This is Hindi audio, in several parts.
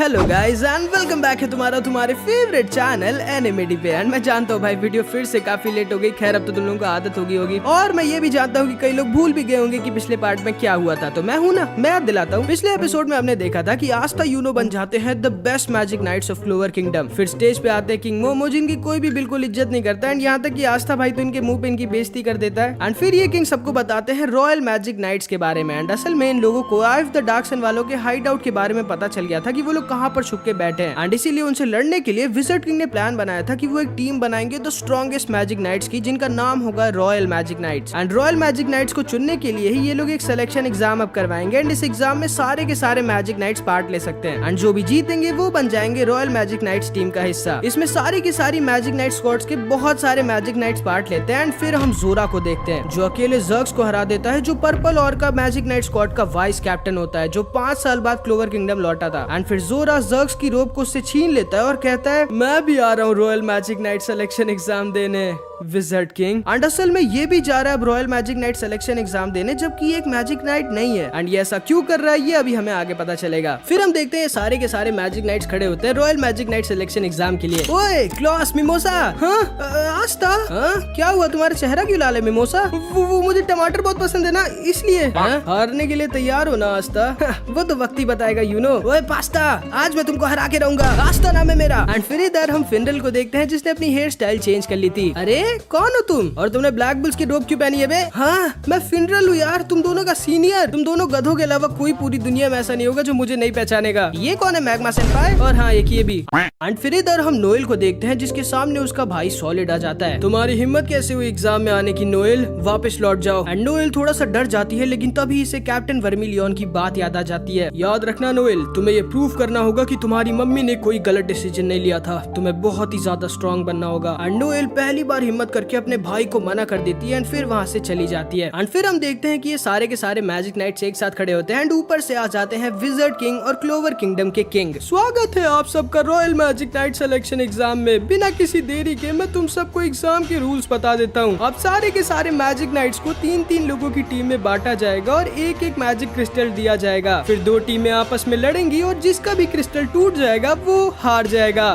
Hello guys and welcome back है तुम्हारे फेवरेट चैनल एनिमेडी पे। एंड मैं जानता हूँ भाई वीडियो फिर से काफी लेट हो गई। खैर अब तो तुम लोगों को आदत होगी और मैं ये भी जानता हूँ कि कई लोग भूल भी गए होंगे कि पिछले पार्ट में क्या हुआ था। तो मैं हूँ ना, मैं याद दिलाता हूँ। पिछले एपिसोड में हमने देखा था कि आस्था यूनो बन जाते हैं the best magic knights of Clover Kingdom. फिर स्टेज पे आते हैं किंग मोमो जिनकी कोई भी बिल्कुल इज्जत नहीं करता। एंड यहाँ तक कि आस्था भाई तो इनके मुंह पे इनकी बेइज्जती कर देता है। एंड फिर ये किंग सबको बताते हैं रॉयल मैजिक नाइट्स के बारे में। एंड असल में इन लोगों को आइव द डार्क सन वालों के हाइड आउट के बारे में पता चल गया था कि वो लोग कहाँ पर छुप के बैठे हैं। एंड इसीलिए उनसे लड़ने के लिए विज़र्ड किंग ने प्लान बनाया था कि वो एक टीम बनाएंगे द स्ट्रॉन्गेस्ट मैजिक नाइट्स की, जिनका नाम होगा royal magic knights. And royal magic knights को चुनने के लिए ही ये लोग एक सिलेक्शन एग्जाम अब करवाएंगे। एंड इस एग्जाम में सारे के सारे मैजिक नाइट्स पार्ट ले सकते हैं। एंड जो भी जीतेंगे वो बन जाएंगे रॉयल मैजिक नाइट्स टीम का हिस्सा। इसमें सारी की सारी मैजिक नाइट स्क्वाड्स के बहुत सारे मैजिक नाइट्स पार्ट लेते हैं। एंड फिर हम जोरा को देखते हैं जो अकेले जर्क्स को हरा देता है, जो पर्पल और का मैजिक नाइट स्क्वाड का वाइस कैप्टन होता है, जो 5 साल बाद क्लोवर किंगडम लौटा था। एंड फिर जोरा जर्क्स की रोब को उससे छीन लेता है और कहता है मैं भी आ रहा हूँ royal magic knight selection exam देने, विज़र्ड किंग। एंड असल में ये भी जा रहा है royal magic knight selection exam देने, जबकि ये एक मैजिक नाइट नहीं है। एंड ये ऐसा क्यों कर रहा है ये अभी हमें आगे पता चलेगा। फिर हम देखते हैं सारे के सारे मैजिक नाइट्स खड़े होते हैं royal magic knight selection exam के लिए। ओए क्लॉस मिमोसा, हाँ आस्था, हाँ क्या हुआ, तुम्हारा चेहरा क्यों लाल है मिमोसा? वो मुझे टमाटर बहुत पसंद है ना, इसलिए। हारने के लिए तैयार हो ना आस्था? वो तो वक्त ही बताएगा यू नो। ओए पास्ता, आज मैं तुमको हरा के रहूंगा, आस्था नाम है मेरा। एंड फिर इधर हम फिनरल को देखते हैं जिसने अपनी हेयर स्टाइल चेंज कर ली थी। अरे कौन हो तुम, और तुमने ब्लैक बुल्स की रोब क्यों पहनी है बे? हाँ मैं फिनरल हूँ यार, तुम दोनों का सीनियर। तुम दोनों गधों के अलावा कोई पूरी दुनिया में ऐसा नहीं होगा जो मुझे नहीं पहचानेगा। ये कौन है, मैग्मा सेंपाई? और हाँ एक ये भी। एंड फिर इधर हम नोएल को देखते हैं जिसके सामने उसका भाई सॉलिड आ जाता है। तुम्हारी हिम्मत कैसे हुई एग्जाम में आने की नोएल, वापस लौट जाओ। एंड नोएल थोड़ा सा डर जाती है, लेकिन तभी इसे कैप्टन वर्मिलियन की बात याद आ जाती है। याद रखना नोएल, तुम्हें ये प्रूव करना होगा कि तुम्हारी मम्मी ने कोई गलत डिसीजन नहीं लिया था। तुम्हें बहुत ही ज्यादा स्ट्रॉन्ग बनना होगा। एंड नोएल पहली बार हिम्मत करके अपने भाई को मना कर देती है एंड फिर वहाँ से चली जाती है। एंड फिर हम देखते हैं कि ये सारे के सारे मैजिक नाइट्स एक साथ खड़े होते हैं। एंड ऊपर से आ जाते हैं विज़र्ड किंग और क्लोवर किंगडम के किंग। स्वागत है आप सबका royal magic knight selection exam में। बिना किसी देरी के मैं तुम सबको एग्जाम के रूल्स बता देता हूँ। अब सारे के सारे मैजिक नाइट्स को 3-3 लोगों की टीम में बांटा जाएगा और एक एक मैजिक क्रिस्टल दिया जाएगा। फिर 2 टीमें आपस में लड़ेंगी और जिसका भी क्रिस्टल टूट जाएगा वो हार जाएगा।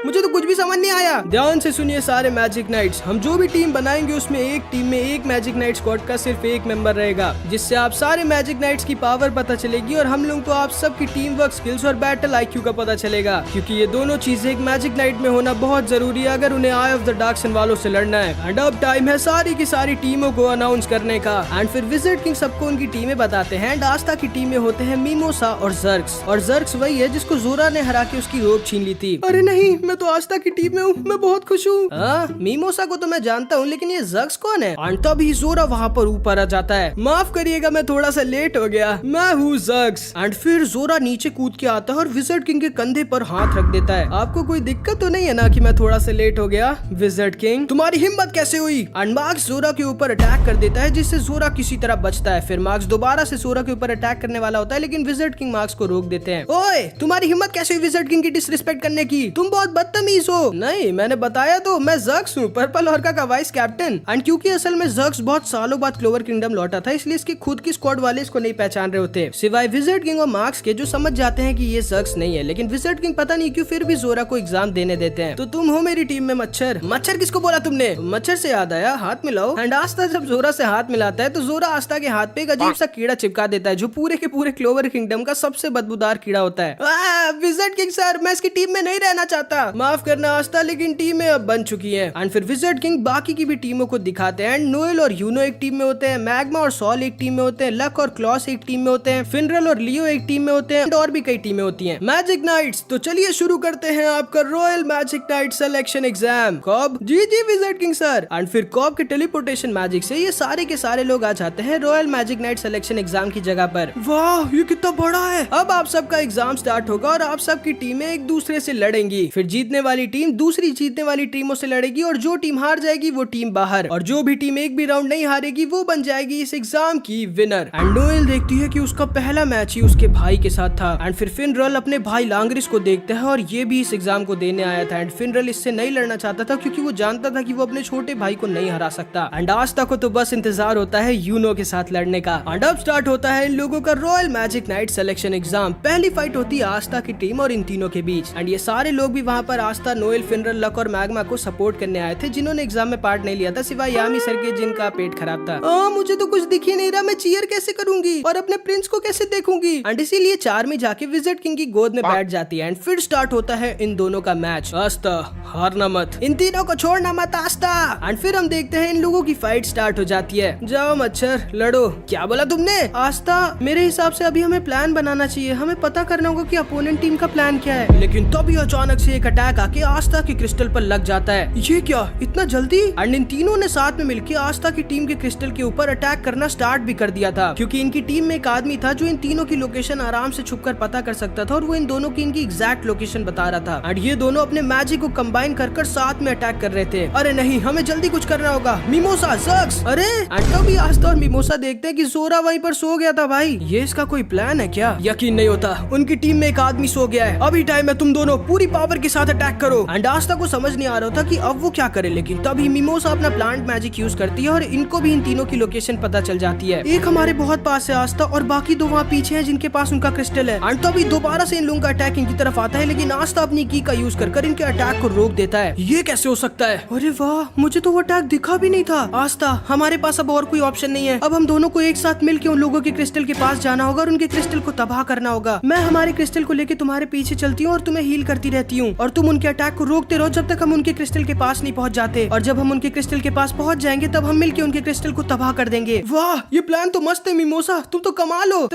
मुझे तो कुछ भी समझ नहीं आया। ध्यान से सुनिए सारे मैजिक नाइट्स, हम जो भी टीम बनाएंगे उसमें एक टीम में एक मैजिक नाइट स्क्वाड का सिर्फ एक मेंबर रहेगा, जिससे आप सारे मैजिक नाइट्स की पावर पता चलेगी और हम लोगों को आप सबकी टीम वर्क स्किल्स और बैटल आईक्यू का पता चलेगा, क्योंकि ये दोनों चीजें एक मैजिक नाइट में होना बहुत जरूरी है अगर उन्हें आई ऑफ द डार्क सन वालों से लड़ना है। एंड अब टाइम है सारी की सारी टीमों को अनाउंस करने का। एंड फिर विज़र्ड किंग सबको उनकी टीमें बताते हैं। एंड आस्था की टीम में होते हैं मिमोसा और जर्क्स। और जर्क्स वही है जिसको जोरा ने हरा के उसकी रोब छीन ली थी। अरे नहीं, मैं तो आस्था की टीम में हूँ, मैं बहुत खुश हूँ। मिमोसा को तो मैं जानता हूँ, लेकिन ये जर्क्स कौन है? एंड तभी जोरा वहाँ पर ऊपर आ जाता है। माफ करिएगा मैं थोड़ा सा लेट हो गया, मैं हूँ जर्क्स। एंड फिर जोरा नीचे कूद के आता है और विज़र्ड किंग के कंधे पर हाथ रख देता है। आपको कोई दिक्कत तो नहीं है ना कि मैं थोड़ा सा लेट हो गया? विज़र्ड किंग तुम्हारी हिम्मत कैसे हुई? एंड मार्क्स जोरा के ऊपर अटैक कर देता है, जिससे जोरा किसी तरह बचता है। फिर मार्क्स दोबारा से जोरा के ऊपर अटैक करने वाला होता है, लेकिन विज़र्ड किंग मार्क्स को रोक देते हैं। ओए तुम्हारी हिम्मत कैसे हुई विज़र्ड किंग की डिसरिस्पेक्ट करने की? तुम बहुत बदतमीज हो। नहीं मैंने बताया तो, मैं जर्क्स हूँ, पर्पल ऑर्का का वाइस कैप्टन। एंड क्योंकि असल में जर्क्स बहुत सालों बाद क्लोवर किंगडम लौटा था, इसलिए इसकी खुद की स्क्वाड वाले इसको नहीं पहचान रहे होते, सिवाय विज़र्ड किंग और मार्क्स के, जो समझ जाते हैं कि ये जर्क्स नहीं है। लेकिन विज़र्ड किंग पता नहीं क्यों फिर भी जोरा को एग्जाम देने देते हैं। तो तुम हो मेरी टीम में मच्छर। मच्छर किसको बोला तुमने? मच्छर से याद आया, हाथ मिलाओ। एंड आस्था जब जोरा से हाथ मिलाता है तो जोरा आस्था के हाथ पे एक अजीब सा कीड़ा चिपका देता है, जो पूरे के पूरे क्लोवर किंगडम का सबसे बदबूदार कीड़ा होता है। विज़र्ड किंग सर, मैं इसकी टीम में नहीं रहना चाहता। माफ करना आस्था, लेकिन टीमें अब बन चुकी है। एंड फिर विज़र्ड किंग बाकी की भी टीमों को दिखाते हैं। नोएल और यूनो एक टीम में होते हैं, मैग्मा और सॉल एक टीम में होते हैं, लक और क्लॉस एक टीम में होते हैं, फिनरल और लियो एक टीम में होते हैं, और भी कई टीमें होती हैं। मैजिक नाइट्स, तो चलिए शुरू करते हैं आपका royal magic knight selection exam. कॉब ji wizard king sir. And फिर कॉब के टेलीपोर्टेशन मैजिक से ये सारे के सारे लोग आ जाते हैं royal magic knight selection exam की जगह पर। वाह ये कितना बड़ा है। अब आप सबका एग्जाम स्टार्ट होगा और आप सबकी टीमें एक दूसरे से लड़ेंगी। फिर जीतने वाली टीम दूसरी जीतने वाली टीमों से लड़ेगी और जो टीम टीम हार जाएगी वो टीम बाहर, और जो भी टीम एक भी राउंड नहीं हारेगी वो बन जाएगी इस एग्जाम की विनर। एंड नोएल देखती है कि उसका पहला मैच ही उसके भाई के साथ था। एंड फिर फिनरल अपने भाई लांग्रिस को देखता है और ये भी इस एग्जाम को देने आया था। एंड फिनरल इससे नहीं लड़ना चाहता था क्योंकि वो जानता था कि वो अपने छोटे भाई को नहीं हरा सकता। एंड आस्था को तो बस इंतजार होता है यूनो के साथ लड़ने का। एंड अब स्टार्ट होता है इन लोगों का royal magic knight selection exam. पहली फाइट होती है आस्था की टीम और इन तीनों के बीच। एंड ये सारे लोग भी वहाँ पर आस्था, नोएल, फिनरल, लक और मैग्मा को सपोर्ट करने आए थे जिन्होंने एग्जाम में पार्ट नहीं लिया था सिवाय यामी सर के जिनका पेट खराब था। मुझे तो कुछ दिख ही नहीं रहा, मैं चीयर कैसे करूंगी और अपने प्रिंस को कैसे देखूंगी। एंड इसीलिए चार्मी जाके विजिट किंग की गोद में बैठ जाती है। एंड फिर स्टार्ट होता है इन दोनों का मैच। आस्था हारना मत, इन तीनों को छोड़ना मत आस्था। एंड फिर हम देखते हैं इन लोगों की फाइट स्टार्ट हो जाती है। जाओ मच्छर लड़ो। क्या बोला तुमने? आस्था मेरे हिसाब से अभी हमें प्लान बनाना चाहिए, हमें पता करना होगा कि अपोनेंट टीम का प्लान क्या है। लेकिन तभी अचानक से एक अटैक आके आस्था के क्रिस्टल पर लग जाता है। ये क्या इतना जल्दी? एंड इन तीनों ने साथ में मिलकर आस्था की टीम के क्रिस्टल के ऊपर अटैक करना स्टार्ट भी कर दिया था क्योंकि इनकी टीम में एक आदमी था जो इन तीनों की लोकेशन आराम से छुपकर पता कर सकता था और वो इन दोनों की इनकी एग्जैक्ट लोकेशन बता रहा था। एंड ये दोनों अपने मैजिक को कंबाइन कर साथ में अटैक कर रहे थे। अरे नहीं, हमें जल्दी कुछ करना होगा। मिमोसा, ज़ग्स। अरे एंड तभी आस्था और मिमोसा देखते हैं कि जोरा वहीं पर सो गया था। भाई ये इसका कोई प्लान है क्या? यकीन नहीं होता, उनकी टीम में एक आदमी सो गया है। अभी टाइम है, तुम दोनों पूरी पावर के साथ अटैक करो। एंड आस्था को समझ नहीं आ रहा था कि अब वो क्या करे, लेकिन तभी मिमोसा अपना प्लांट मैजिक यूज करती है और इनको भी इन तीनों की लोकेशन पता चल जाती है। एक हमारे बहुत पास है आस्था और बाकी दो वहाँ पीछे हैं जिनके पास उनका क्रिस्टल है। एंड तभी दोबारा से इन लोगों का अटैक इनकी तरफ आता है, लेकिन आस्था अपनी की का यूज कर इनके अटैक को रोक देता है। ये कैसे हो सकता है? अरे वाह, मुझे तो वो अटैक दिखा भी नहीं था। आस्था हमारे पास अब और कोई ऑप्शन नहीं है, अब हम दोनों को एक साथ मिलकर उन लोगों के क्रिस्टल के पास जाना होगा और उनके क्रिस्टल को तबाह करना होगा। मैं हमारे क्रिस्टल को लेकर तुम्हारे पीछे चलती हूँ और तुम्हें हील करती रहती हूँ और तुम उनके अटैक को रोकते रहो जब तक हम उनके क्रिस्टल के पास नहीं पहुँच जाते। और जब हम उनके क्रिस्टल के पास पहुँच जाएंगे तब हम मिलकर उनके क्रिस्टल को तबाह कर देंगे। वाह, ये प्लान तो मस्त है मिमोसा, तुम तो कमाल हो।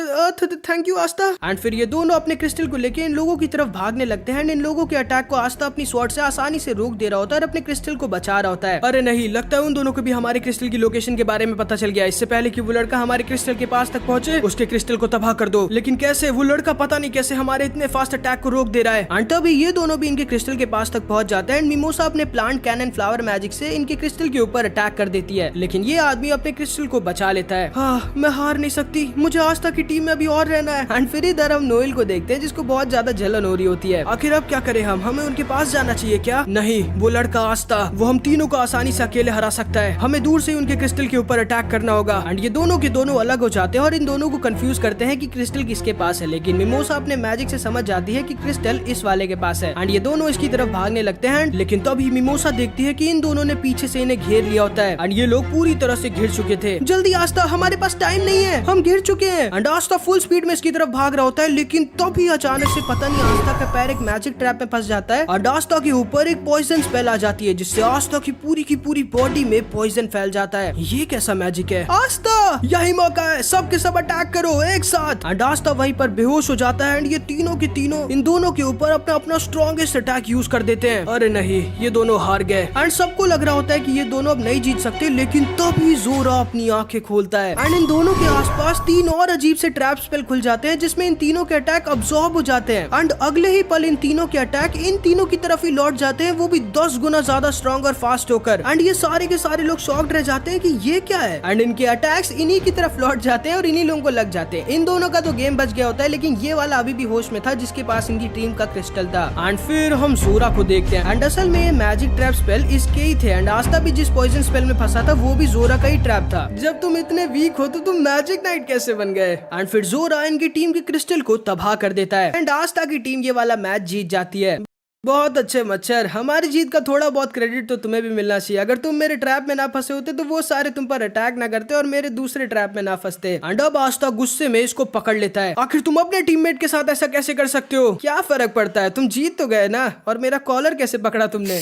Thank you Aastha. एंड फिर ये दोनों अपने क्रिस्टल को लेकर इन लोगों की तरफ भागने लगते हैं। इन लोगों के अटैक को आस्था अपनी स्वॉर्ड से आसानी से रोक दे रहा होता है और अपने क्रिस्टल को बचा रहा होता है। अरे नहीं, लगता है उन दोनों को भी हमारे क्रिस्टल की लोकेशन के बारे में पता चल गया। इससे पहले कि वो लड़का हमारे क्रिस्टल के पास तक पहुंचे, उसके क्रिस्टल को तबाह कर दो। लेकिन कैसे? वो लड़का पता नहीं कैसे हमारे इतने फास्ट अटैक को रोक दे रहा है। एंड तभी ये दोनों भी इनके क्रिस्टल के पास तक पहुंच जाते हैं। एंड मिमोसा अपने प्लांट कैनन फ्लावर मैजिक से इनके क्रिस्टल के ऊपर अटैक कर देती है, लेकिन ये आदमी अपने क्रिस्टल को बचा लेता है। हाँ, मैं हार नहीं सकती, मुझे आस्था की टीम में अभी और रहना है। एंड फिर इधर हम नोएल को देखते हैं जिसको बहुत ज्यादा जलन हो रही होती है। आखिर अब क्या करें हम? हमें उनके पास जाना चाहिए क्या? नहीं, वो लड़का आस्था, वो हम तीनों को आसानी से अकेले हरा सकता है। हमें दूर से उनके क्रिस्टल के ऊपर अटैक करना होगा। एंड ये दोनों के दोनों अलग हो जाते हैं और इन दोनों को कंफ्यूज करते हैं कि क्रिस्टल किसके पास है। लेकिन मिमोसा अपने मैजिक से समझ जाती है कि क्रिस्टल इस वाले के पास है। एंड ये दोनों इसकी तरफ भागने लगते हैं। लेकिन तभी मिमोसा देखती है कि इन दोनों ने पीछे से इन्हें घेर लिया होता है। एंड ये लोग पूरी तरह से घिर चुके थे। जल्दी आस्था, हमारे पास टाइम नहीं है, हम घिर चुके हैं। एंड आस्था फुल स्पीड में इसकी तरफ भाग रहा होता है, लेकिन तभी अचानक से पता नहीं आस्था का पैर एक मैजिक ट्रैप में फंस जाता है और आस्था के ऊपर एक पॉइजन स्पेल आ जाती है जिससे आस्था की पूरी बॉडी में पॉइजन फैल जाता है। ये कैसा मैजिक है? आस्था, यही मौका है, सब के सब अटैक करो एक साथ। एंड आस्था वहीं पर बेहोश हो जाता है। एंड ये तीनों के तीनों इन दोनों के ऊपर अपना अपना स्ट्रॉन्गेस्ट अटैक यूज कर देते हैं। अरे नहीं, ये दोनों हार गए। एंड सबको लग रहा होता है कि ये दोनों अब नहीं जीत सकते, लेकिन तभी जोरा अपनी आंखें खोलता है। एंड इन दोनों के आसपास 3 और अजीब से ट्रैप स्पेल खुल जाते हैं जिसमें इन तीनों के अटैक अब्सॉर्ब हो जाते हैं। एंड अगले ही पल इन तीनों के अटैक इन तीनों की तरफ ही लौट जाते हैं, वो भी 10 गुना ज्यादा स्ट्रॉन्ग और फास्ट होकर। एंड ये सारे के सारे लोग शॉक्ड रह जाते हैं कि ये क्या है। एंड इनके अटैक्स इन्हीं की तरफ लौट जाते हैं और इन्हीं लोगों को लग जाते हैं। इन दोनों का तो गेम बच गया होता है, लेकिन ये वाला अभी भी होश में था जिसके पास इनकी टीम का क्रिस्टल था। एंड फिर हम जोरा को देखते हैं। एंड असल में ये मैजिक ट्रैप स्पेल इसके ही थे। एंड आस्था भी जिस पॉइजन स्पेल में फंसा था वो भी जोरा का ही ट्रैप था। जब तुम इतने वीक हो तो तुम मैजिक नाइट कैसे बन गए? एंड फिर जोरा इनकी टीम के क्रिस्टल को तबाह कर देता है। एंड आस्था की टीम ये वाला मैच जीत जाती है। बहुत अच्छे मच्छर, हमारी जीत का थोड़ा बहुत क्रेडिट तो तुम्हें भी मिलना चाहिए। अगर तुम मेरे ट्रैप में ना फंसे होते तो वो सारे तुम पर अटैक ना करते और मेरे दूसरे ट्रैप में ना फंसते। एंड अब आस्था गुस्से में इसको पकड़ लेता है। आखिर तुम अपने टीममेट के साथ ऐसा कैसे कर सकते हो? क्या फर्क पड़ता है, तुम जीत तो गए ना। और मेरा कॉलर कैसे पकड़ा तुमने?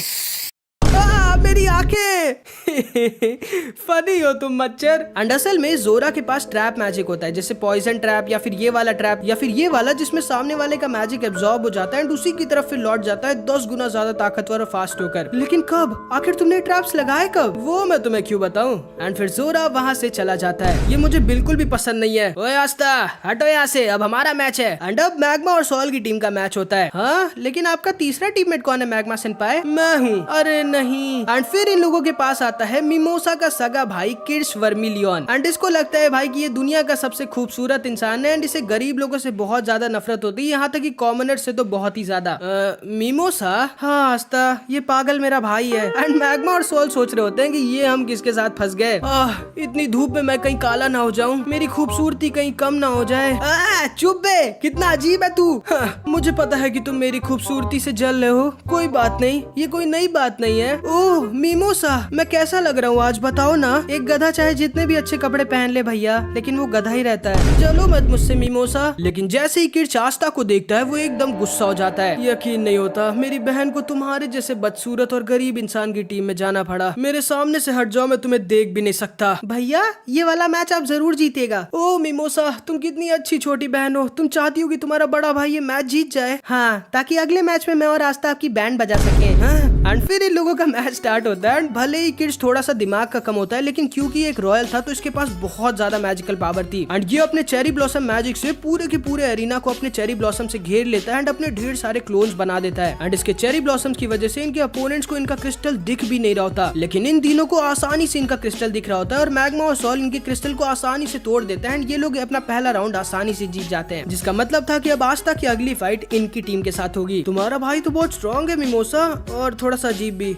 मेरी आंखें। फनी हो तुम मच्छर। एंड असल में जोरा के पास ट्रैप मैजिक होता है, जैसे पॉइजन ट्रैप या फिर ये वाला ट्रैप या फिर ये वाला जिसमें सामने वाले का मैजिक एब्जॉर्ब हो जाता है एंड उसी की तरफ फिर लौट जाता है 10 गुना ज्यादा ताकतवर और फास्ट होकर। लेकिन कब? आखिर तुमने ट्रैप्स लगाए कब? वो मैं तुम्हें क्यों बताऊं। एंड फिर जोरा वहाँ से चला जाता है। ये मुझे बिल्कुल भी पसंद नहीं है। ओए आस्था, हटो यहाँ से, अब हमारा मैच है। एंड अब मैग्मा और सॉल की टीम का मैच होता है। हाँ, लेकिन आपका तीसरा टीममेट कौन है मैग्मा सेनपाई? मैं हूँ। अरे नहीं। एंड एंड फिर इन लोगों के पास आता है मिमोसा का सगा भाई किर्श वर्मिलियन एंड इसको लगता है भाई कि ये दुनिया का सबसे खूबसूरत इंसान है एंड इसे गरीब लोगों से बहुत ज्यादा नफरत होती है, यहाँ तक कि कॉमनर से तो बहुत ही ज्यादा। मिमोसा, हाँ आस्था, ये पागल मेरा भाई है। एंड मैग्मा और सोल सोच रहे होते हैं कि ये हम किसके साथ फंस गए। इतनी धूप में मैं कहीं काला ना हो जाऊं, मेरी खूबसूरती कहीं कम ना हो जाए। चुप बे, कितना अजीब है तू। मुझे पता है कि तुम मेरी खूबसूरती से जल रहे हो, कोई बात नहीं, ये कोई नई बात नहीं है। ओह मिमोसा, मैं कैसा लग रहा हूँ आज बताओ ना। एक गधा चाहे जितने भी अच्छे कपड़े पहन ले भैया, लेकिन वो गधा ही रहता है। चलो मत मुझसे मिमोसा। लेकिन जैसे ही किर्च आस्था को देखता है वो एकदम गुस्सा हो जाता है। यकीन नहीं होता मेरी बहन को तुम्हारे जैसे बदसूरत और गरीब इंसान की टीम में जाना पड़ा। मेरे सामने से हट जाओ, मैं तुम्हें देख भी नहीं सकता। भैया ये वाला मैच आप जरूर जीतेगा। ओ मिमोसा, तुम कितनी अच्छी छोटी बहन हो, तुम चाहती हो कि तुम्हारा बड़ा भाई ये मैच जीत जाए। हाँ, ताकि अगले मैच में मैं और आस्था आपकी बैंड बजा सके। एंड फिर इन लोगों का मैच स्टार्ट होता है। भले ही किर्च थोड़ा सा दिमाग का कम होता है, लेकिन क्योंकि एक रॉयल था तो इसके पास बहुत ज्यादा मैजिकल पावर थी एंड ये अपने चेरी ब्लॉसम मैजिक से पूरे के पूरे एरिना को अपने चेरी ब्लॉसम से घेर लेता है एंड अपने ढेर सारे क्लोन्स बना देता है। एंड इसके चेरी ब्लॉसम्स की वजह से इनके अपोनेंट्स को इनका क्रिस्टल दिख भी नहीं रहा होता, लेकिन इन तीनों को आसानी से इनका क्रिस्टल दिख रहा होता है और मैग्मा और सॉल इनके क्रिस्टल को आसानी से तोड़ देते हैं एंड ये लोग अपना पहला राउंड आसानी से जीत जाते हैं, जिसका मतलब था कि अब आस्था की अगली फाइट इनकी टीम के साथ होगी। तुम्हारा भाई तो बहुत स्ट्रॉन्ग है मिमोसा, और थोड़ा सा अजीब भी।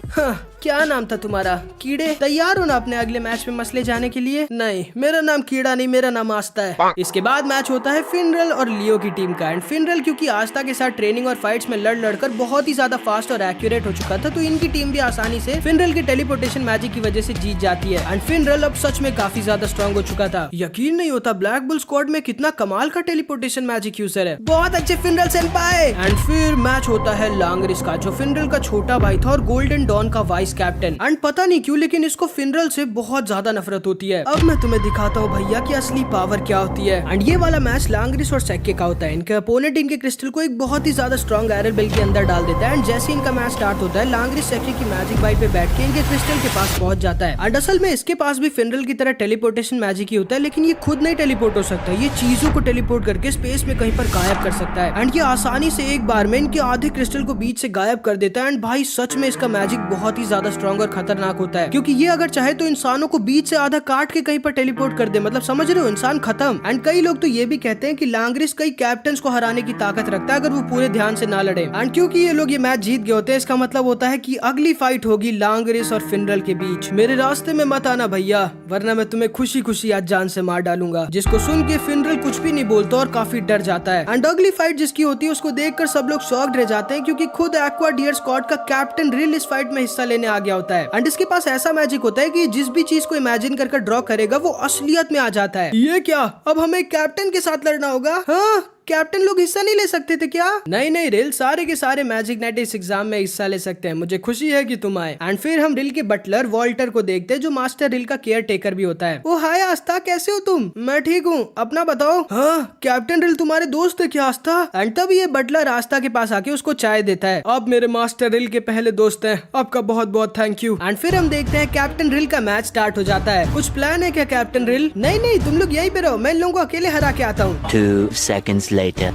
क्या नाम था तुम्हारा? कीड़े। तैयार हो ना अपने अगले मैच में मसले जाने के लिए? नहीं, मेरा नाम कीड़ा नहीं, मेरा नाम आस्था है। इसके बाद मैच होता है फिनरल और लियो की टीम का। एंड फिनरल क्योंकि आस्था के साथ ट्रेनिंग और फाइट्स में लड़ लड़कर बहुत ही ज्यादा फास्ट और एक्यूरेट हो चुका था, तो इनकी टीम भी आसानी से फिनरल के टेलीपोर्टेशन मैजिक की वजह से जीत जाती है। एंड फिनरल अब सच में काफी ज्यादा स्ट्रॉन्ग हो चुका था। यकीन नहीं होता ब्लैक बुल स्क्वाड में कितना कमाल का टेलीपोर्टेशन मैजिक यूजर है। बहुत अच्छे फिनरल सेनपाई। एंड फिर मैच होता है लांगरिस का, जो फिनरल का छोटा भाई था और गोल्डन डॉन का वाइस कैप्टन। एंड पता नहीं क्यों लेकिन इसको फिनरल से बहुत ज्यादा नफरत होती है। अब मैं तुम्हें दिखाता हूँ भैया की असली पावर क्या होती है। एंड ये वाला मैच लांगरिस और सेक्के का होता है। इनके अपोनेंट इनके क्रिस्टल को एक बहुत ही ज्यादा स्ट्रॉन्ग आयरन बेल के अंदर डाल देता है। एंड जैसे इनका मैच स्टार्ट होता है, लांगरिस सेक्के की मैजिक बाइट पे बैठ के इनके क्रिस्टल के पास पहुंच जाता है। एंड असल में इसके पास भी फिनरल की तरह टेलीपोर्टेशन मैजिक ही होता है, लेकिन ये खुद नहीं टेलीपोर्ट हो सकता, ये चीजों को टेलीपोर्ट करके स्पेस में कहीं पर गायब कर सकता है। एंड ये आसानी से एक बार में इनके आधे क्रिस्टल को बीच से गायब कर देता है। एंड भाई सच में इसका मैजिक बहुत ही ज्यादा स्ट्रॉन्ग और खतरनाक होता है, क्योंकि ये अगर चाहे तो इंसानों को बीच से आधा काट के कहीं पर टेलीपोर्ट कर दे, मतलब समझ रहे हो, इंसान खत्म। एंड कई लोग तो ये भी कहते हैं कि लांगरिस कई कैप्टन्स को हराने की ताकत रखता है अगर वो पूरे ध्यान से ना लड़े। एंड क्योंकि ये लोग ये मैच जीत गए होते हैं, इसका मतलब होता है कि अगली फाइट होगी लांगरिस और फिनरल के बीच। मेरे रास्ते में मत आना भैया, वरना मैं तुम्हें खुशी खुशी आज जान से मार डालूंगा। जिसको सुन के फिनरल कुछ भी नहीं बोलता और काफी डर जाता है। एंड अगली फाइट जिसकी होती है उसको देखकर सब लोग शॉक्ड रह जाते हैं, क्योंकि खुद एक्वा डियर स्क्वाड का कैप्टन रिल इस फाइट में हिस्सा लेने आ गया होता है। एंड इसके पास ऐसा मैजिक होता है कि जिस भी चीज को इमेजिन कर ड्रॉ करेगा वो असलियत में आ जाता है। ये क्या, अब हमें कैप्टन के साथ लड़ना होगा? हाँ, कैप्टन लोग हिस्सा नहीं ले सकते थे क्या? नहीं नहीं रिल, सारे के सारे मैजिक नाइट इस एग्जाम में हिस्सा ले सकते हैं। मुझे खुशी है कि तुम आए। एंड फिर हम रिल के बटलर वॉल्टर को देखते हैं, जो मास्टर रिल का केयर टेकर भी होता है। ओ हाय आस्था, कैसे हो तुम? मैं ठीक हूँ, अपना बताओ। हाँ, कैप्टन रिल तुम्हारे दोस्त है क्या आस्था? एंड तब ये बटलर आस्था के पास आके उसको चाय देता है। अब मेरे मास्टर रिल के पहले दोस्त हैं, आपका बहुत बहुत थैंक यू। एंड फिर हम देखते हैं कैप्टन रिल का मैच स्टार्ट हो जाता है। कुछ प्लान है क्या कैप्टन रिल? नहीं नहीं, तुम लोग यहीं पे रहो, मैं इन लोगों को अकेले हरा के आता हूँ। 2 seconds later.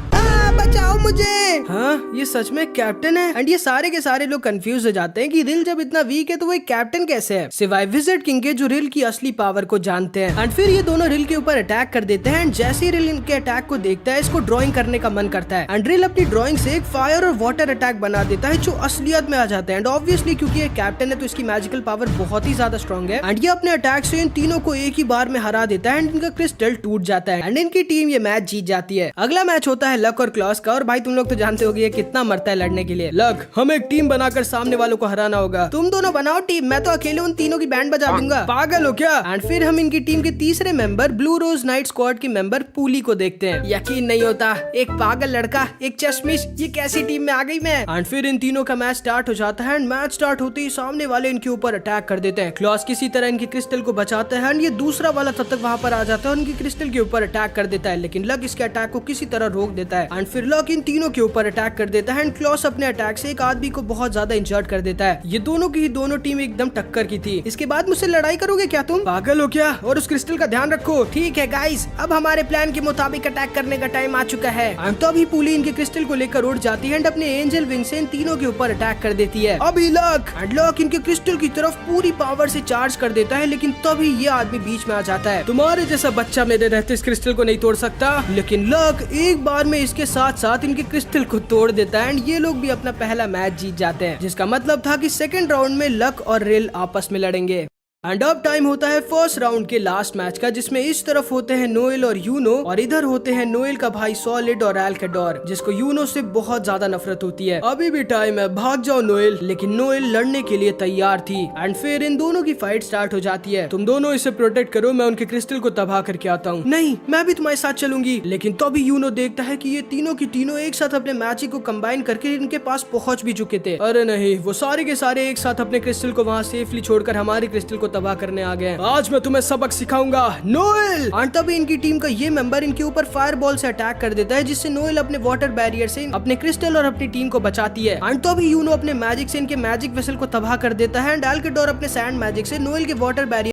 बचाओ मुझे। हाँ, ये सच में कैप्टन है। एंड ये सारे के सारे लोग कंफ्यूज हो जाते हैं कि रिल जब इतना वीक है तो वो एक कैप्टन कैसे है, सिवाय विज़र्ड किंग के, जो रिल की असली पावर को जानते हैं। एंड फिर ये दोनों रिल के ऊपर अटैक कर देते हैं। एंड जैसे ही रिल इनके अटैक को देखता है, इसको ड्राइंग करने का मन करता है। एंड रिल अपनी ड्राइंग से एक फायर और वाटर अटैक बना देता है, जो असलियत में आ जाता है। एंड ऑब्वियसली क्योंकि ये कैप्टन है तो इसकी मैजिकल पावर बहुत ही ज्यादा स्ट्रॉन्ग है। एंड ये अपने अटैक से इन तीनों को एक ही बार में हरा देता है एंड इनका क्रिस्टल टूट जाता है। एंड इनकी टीम ये मैच जीत जाती है। अगला मैच होता है लक और क्लॉस का। और भाई तुम लोग तो जानते होगे ये कितना मरता है लड़ने के लिए। लक, हमें एक टीम बनाकर सामने वालों को हराना होगा। तुम दोनों बनाओ टीम, मैं तो अकेले उन तीनों की बैंड बजा दूंगा। पागल हो क्या? एंड फिर हम इनकी टीम के तीसरे member Blue Rose knight squad के मेंबर पूली को देखते हैं। यकीन नहीं होता, एक पागल लड़का, एक चश्मिश, ये कैसी टीम में आ गई मैं। एंड फिर इन तीनों का मैच स्टार्ट हो जाता है। एंड मैच स्टार्ट होते ही सामने वाले इनके ऊपर अटैक कर देते हैं। क्लॉस किसी तरह इनकी क्रिस्टल को बचाता है एंड ये दूसरा वाला तब तक वहां पर आ जाता है और उनकी क्रिस्टल के ऊपर अटैक कर देता है, लेकिन लक इसके अटैक को किसी तरह रोक देता है। एंड फिर लक इन तीनों के ऊपर अटैक कर देता है एंड क्लॉस अपने अटैक से एक आदमी को बहुत ज्यादा इंजर्ड कर देता है। ये दोनों की दोनों टीम एकदम टक्कर की थी। इसके बाद मुझसे लड़ाई करोगे क्या तुम? पागल हो क्या? और उस क्रिस्टल का ध्यान रखो। ठीक है गाइस, अब हमारे प्लान के मुताबिक अटैक करने का टाइम आ चुका है। तो अभी पुली इनके क्रिस्टल को लेकर उड़ जाती है एंड अपने एंजल विंग से इन तीनों के ऊपर अटैक कर देती है। अभी लक इनके क्रिस्टल की तरफ पूरी पावर से चार्ज कर देता है, लेकिन तभी ये आदमी बीच में आ जाता है। तुम्हारे जैसा बच्चा मेरे रहते इस क्रिस्टल को नहीं तोड़ सकता। लेकिन लक एक बार में इसके साथ साथ इनके क्रिस्टल को तोड़ देता है एंड ये लोग भी अपना पहला मैच जीत जाते हैं, जिसका मतलब था कि सेकंड राउंड में लक और रेल आपस में लड़ेंगे। एंड अब टाइम होता है फर्स्ट राउंड के लास्ट मैच का, जिसमें इस तरफ होते हैं नोएल और यूनो और इधर होते हैं नोएल का भाई सॉलिड और एल्केडोर, जिसको यूनो से बहुत ज्यादा नफरत होती है। अभी भी टाइम है, भाग जाओ नोएल। लेकिन नोएल लड़ने के लिए तैयार थी एंड फिर इन दोनों की फाइट स्टार्ट हो जाती है। तुम दोनों इसे प्रोटेक्ट करो, मैं उनके क्रिस्टल को तबाह करके आता हूँ। नहीं, मैं भी तुम्हारे साथ चलूंगी। लेकिन तभी यूनो देखता है कि ये तीनों की तीनों एक साथ अपने मैजिक को कंबाइन करके इनके पास पहुंच भी चुके थे। अरे नहीं, वो सारे के सारे एक साथ अपने क्रिस्टल को वहाँ सेफली छोड़कर हमारे क्रिस्टल को तबाह करने आ गए। आज मैं तुम्हें सबक सिखाऊंगा नोएल। और तभी इनकी टीम का ये मेंबर इनके ऊपर फायरबॉल से अटैक कर देता है, जिससे नोएल अपने वाटर बैरियर से अपने क्रिस्टल और अपनी टीम को बचाती है। और तभी यूनो अपने मैजिक से इनके मैजिक वेसल को तबाह कर देता है एंड एल्केडोर अपने सैंड मैजिक से नोएल के वाटर बैरियर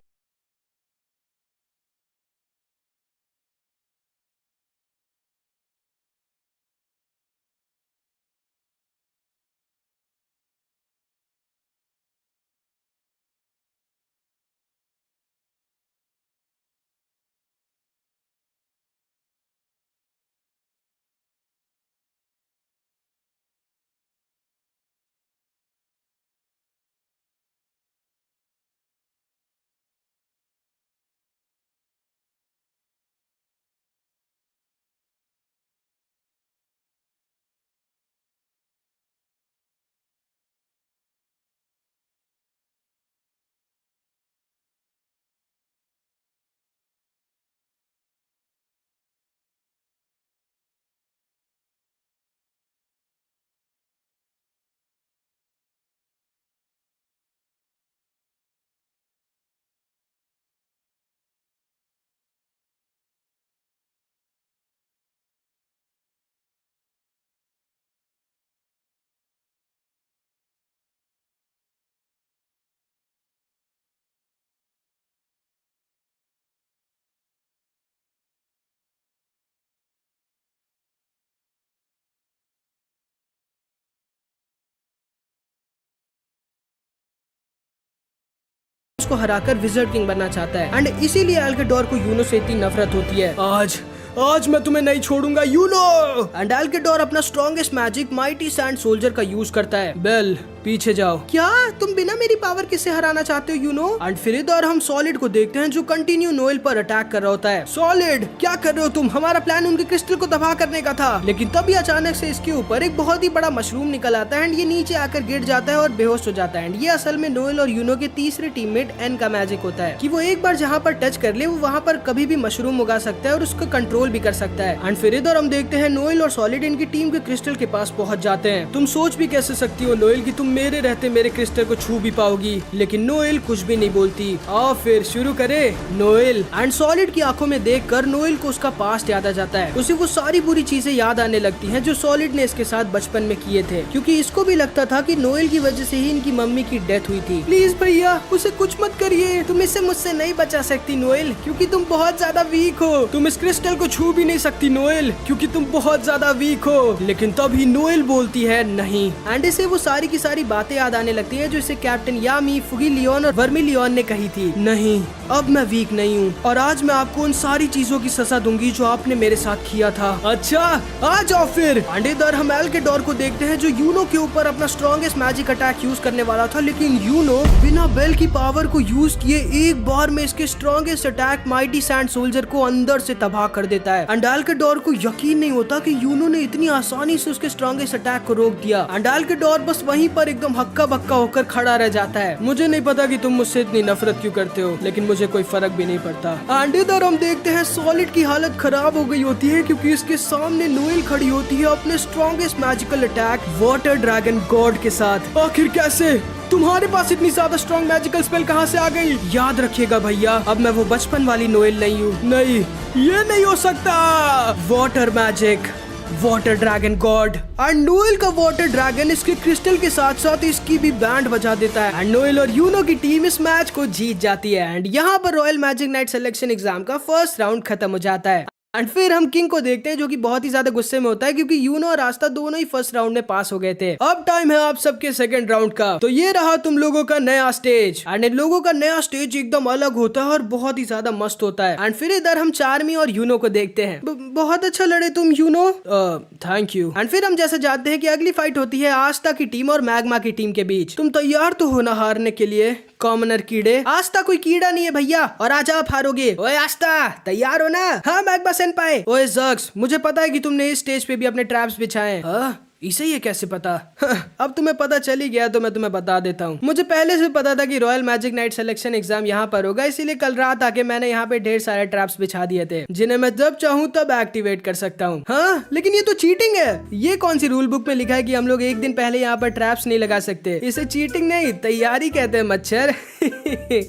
उसको हराकर विज़र्ड किंग बनना चाहता है एंड इसीलिए एल्केडोर को यूनो से इतनी नफरत होती है। आज मैं तुम्हें नहीं छोड़ूंगा यूनो। एंड एल्केडोर अपना strongest magic mighty sand soldier का यूज करता है। बेल, पीछे जाओ। क्या तुम बिना मेरी पावर किसे हराना चाहते हो यूनो? एंड फिर इधर हम सॉलिड को देखते हैं जो कंटिन्यू नोएल पर अटैक कर रहा होता है। सॉलिड, क्या कर रहे हो तुम? हमारा प्लान उनके क्रिस्टल को तबाह करने का था। लेकिन तभी अचानक से इसके ऊपर एक बहुत ही बड़ा मशरूम निकल आता है एंड ये नीचे आकर गिर जाता है और बेहोश हो जाता है। एंड ये असल में नोएल और यूनो के तीसरे टीममेट एन का मैजिक होता है कि वो एक बार जहाँ पर टच कर ले वो वहाँ पर कभी भी मशरूम उगा सकता है और उसको कंट्रोल भी कर सकता है। एंड फिर इधर हम देखते हैं नोएल और सॉलिड इनकी टीम के क्रिस्टल के पास पहुंच जाते हैं। तुम सोच भी कैसे सकती हो नोएल कि तुम मेरे रहते मेरे क्रिस्टल को छू भी पाओगी? लेकिन नोएल कुछ भी नहीं बोलती। आओ फिर शुरू करे। नोएल एंड सॉलिड की आंखों में देखकर नोएल को उसका पास्ट याद आ जाता है। उसे वो सारी बुरी चीजें याद आने लगती हैं जो सॉलिड ने इसके साथ बचपन में किए थे, क्योंकि इसको भी लगता था कि नोएल की वजह से ही इनकी मम्मी की डेथ हुई थी। प्लीज भैया उसे कुछ मत करिए, तुम इसे मुझसे नहीं बचा सकती नोएल, क्योंकि तुम बहुत ज्यादा वीक हो। तुम इस क्रिस्टल को छू भी नहीं सकती नोएल, क्योंकि तुम बहुत ज्यादा वीक हो। लेकिन तभी नोएल बोलती है नहीं, एंड इसे वो सारी की सारी बातें याद आने लगती है जो इसे कैप्टन यामी, फुगीलियन और वर्मिलियन ने कही थी। नहीं, अब मैं वीक नहीं हूँ और आज मैं आपको उन सारी चीजों की सजा दूंगी जो आपने मेरे साथ किया था। अच्छा आ जाओ फिर। एंड इधर हम एल्केडोर को देखते हैं जो यूनो के ऊपर अपना स्ट्रॉन्गेस्ट मैजिक अटैक यूज करने वाला था, लेकिन यूनो बिना बेल की पावर को यूज किए एक बार में इसके strongest attack mighty sand soldier को अंदर से तबाह कर देता है। एंड एल्केडोर को यकीन नहीं होता कि यूनो ने इतनी आसानी से उसके स्ट्रॉन्गेस्ट अटैक को रोक दिया। एंड एल्केडोर बस वहीं पर एकदम हक्का बक्का होकर खड़ा रह जाता है। मुझे नहीं पता कि तुम मुझसे इतनी नफरत क्यों करते हो, लेकिन मुझे कोई फर्क भी नहीं पड़ता। एंड इधर हम देखते हैं सॉलिड की हालत खराब हो गई होती है, क्योंकि इसके सामने नोएल खड़ी होती है अपने strongest magical attack water dragon God के साथ। आखिर कैसे? तुम्हारे पास इतनी ज्यादा स्ट्रॉन्ग मैजिकल स्पेल कहाँ से आ गई? याद रखिएगा भैया, अब मैं वो बचपन वाली नोएल नहीं हूँ। नहीं, ये नहीं हो सकता। Water magic water dragon God. And Noel का वाटर ड्रैगन इसके क्रिस्टल के साथ साथ इसकी भी बैंड बजा देता है एंड नोएल और यूनो की टीम इस मैच को जीत जाती है एंड यहाँ पर royal magic knight selection exam का फर्स्ट राउंड खत्म हो जाता है। एंड फिर हम किंग को देखते हैं जो कि बहुत ही ज्यादा गुस्से में होता है क्योंकि यूनो और आस्था दोनों ही फर्स्ट राउंड में पास हो गए थे। अब टाइम है आप सबके सेकंड राउंड का। तो ये रहा तुम लोगों का नया स्टेज एंड इन लोगों का नया स्टेज एकदम अलग होता है और बहुत ही ज्यादा मस्त होता है। एंड फिर इधर हम चार्मी और यूनो को देखते हैं। बहुत अच्छा लड़े तुम यूनो, थैंक यू। एंड फिर हम जैसे जानते हैं कि अगली फाइट होती है आस्था की टीम और मैग्मा की टीम के बीच। तुम तैयार तो हो ना हारने के लिए कॉमनर कीड़े? आस्था कोई कीड़ा नहीं है भैया और आज आप हारोगे। ओए आस्था तैयार हो ना? हाँ मैग्मा सेनपाई। ओए ज़र्क्स, मुझे पता है कि तुमने इस स्टेज पे भी अपने ट्रैप्स बिछाए हैं। इसे ये कैसे पता? अब तुम्हें पता चल ही गया तो मैं तुम्हें बता देता हूँ। मुझे पहले से पता था कि royal magic knight selection exam यहाँ पर होगा, इसीलिए कल रात आके मैंने यहाँ पे ढेर सारे ट्रैप्स बिछा दिए थे जिन्हें मैं जब चाहूँ तब एक्टिवेट कर सकता हूँ। हाँ लेकिन ये तो चीटिंग है। ये कौन सी रूल बुक में लिखा है कि हम लोग एक दिन पहले यहाँ पर ट्रैप्स नहीं लगा सकते? इसे चीटिंग नहीं तैयारी कहते हैं मच्छर।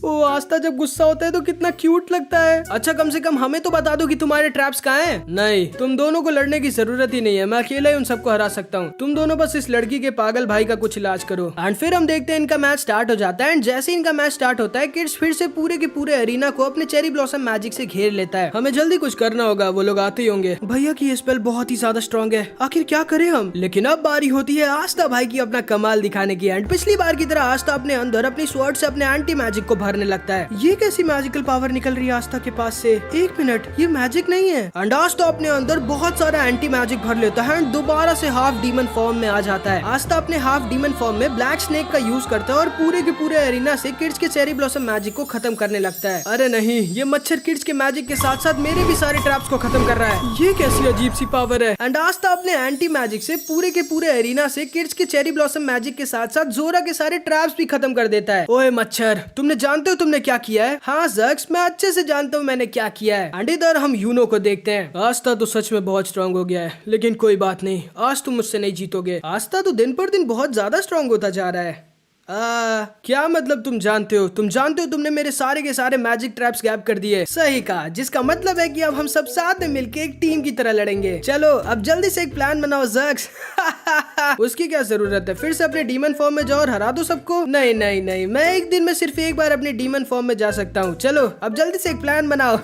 वो आस्था जब गुस्सा होता है तो कितना क्यूट लगता है। अच्छा कम से कम हमें तो बता दो कि तुम्हारे ट्रैप्स कहाँ हैं। नहीं, तुम दोनों को लड़ने की जरूरत ही नहीं है, मैं अकेला ही उन सबको हरा सकता हूँ। तुम दोनों बस इस लड़की के पागल भाई का कुछ इलाज करो। एंड फिर हम देखते हैं इनका मैच स्टार्ट हो जाता है एंड जैसे इनका मैच स्टार्ट होता है किड्स फिर से पूरे के पूरे एरिना को अपने चेरी ब्लॉसम मैजिक से घेर लेता है। हमें जल्दी कुछ करना होगा, वो लोग आते ही होंगे। भैया की ये स्पेल बहुत ही ज्यादा स्ट्रॉन्ग है, आखिर क्या करें हम? लेकिन अब बारी होती है आस्था भाई की अपना कमाल दिखाने की। एंड पिछली बार की तरह आस्था अपने अंदर अपनी स्वॉर्ड से अपने एंटी मैजिक को भरने लगता है। ये कैसी मैजिकल पावर निकल रही है आस्था के पास से? एक मिनट, ये मैजिक नहीं है। एंड आस्था अपने अंदर बहुत सारा एंटी मैजिक भर लेता है एंड दोबारा से हाफ डीमन फॉर्म में आ जाता है। आस्था अपने हाफ डीमन फॉर्म में ब्लैक स्नेक का यूज करता है और पूरे के पूरे एरिना से किड्स के चेरी ब्लॉसम मैजिक को खत्म करने लगता है। अरे नहीं, ये मच्छर किड्स के मैजिक के साथ साथ मेरे भी सारे ट्रैप्स को खत्म कर रहा है। ये कैसी अजीब सी पावर है? एंड आस्था अपने एंटी मैजिक से पूरे के पूरे एरिना से किड्स के चेरी ब्लॉसम मैजिक के साथ साथ जोरा के सारे ट्रैप्स भी खत्म कर देता है। ओए मच्छर, तुमने जानते हो तुमने क्या किया है? हाँ ज़र्क्स, मैं अच्छे से जानता हूँ मैंने क्या किया है। एंड इधर हम यूनो को देखते हैं। आस्था तो सच में बहुत स्ट्रांग हो गया है, लेकिन कोई बात नहीं, आज तुम मुझसे नहीं जीतोगे। आस्था तो दिन पर दिन बहुत ज्यादा स्ट्रांग होता जा रहा है। क्या मतलब? तुम जानते हो तुमने मेरे सारे के सारे मैजिक ट्रैप्स गैप कर दिए। सही कहा, जिसका मतलब है कि अब हम सब साथ में मिलके एक टीम की तरह लड़ेंगे। चलो अब जल्दी से एक प्लान बनाओ ज़र्क्स। उसकी क्या जरूरत है? फिर से अपने डीमन फॉर्म में जाओ और हरा दो सबको। नहीं नहीं नहीं, मैं एक दिन में सिर्फ एक बार अपने डीमन फॉर्म में जा सकता हूँ। चलो अब जल्दी से एक प्लान बनाओ।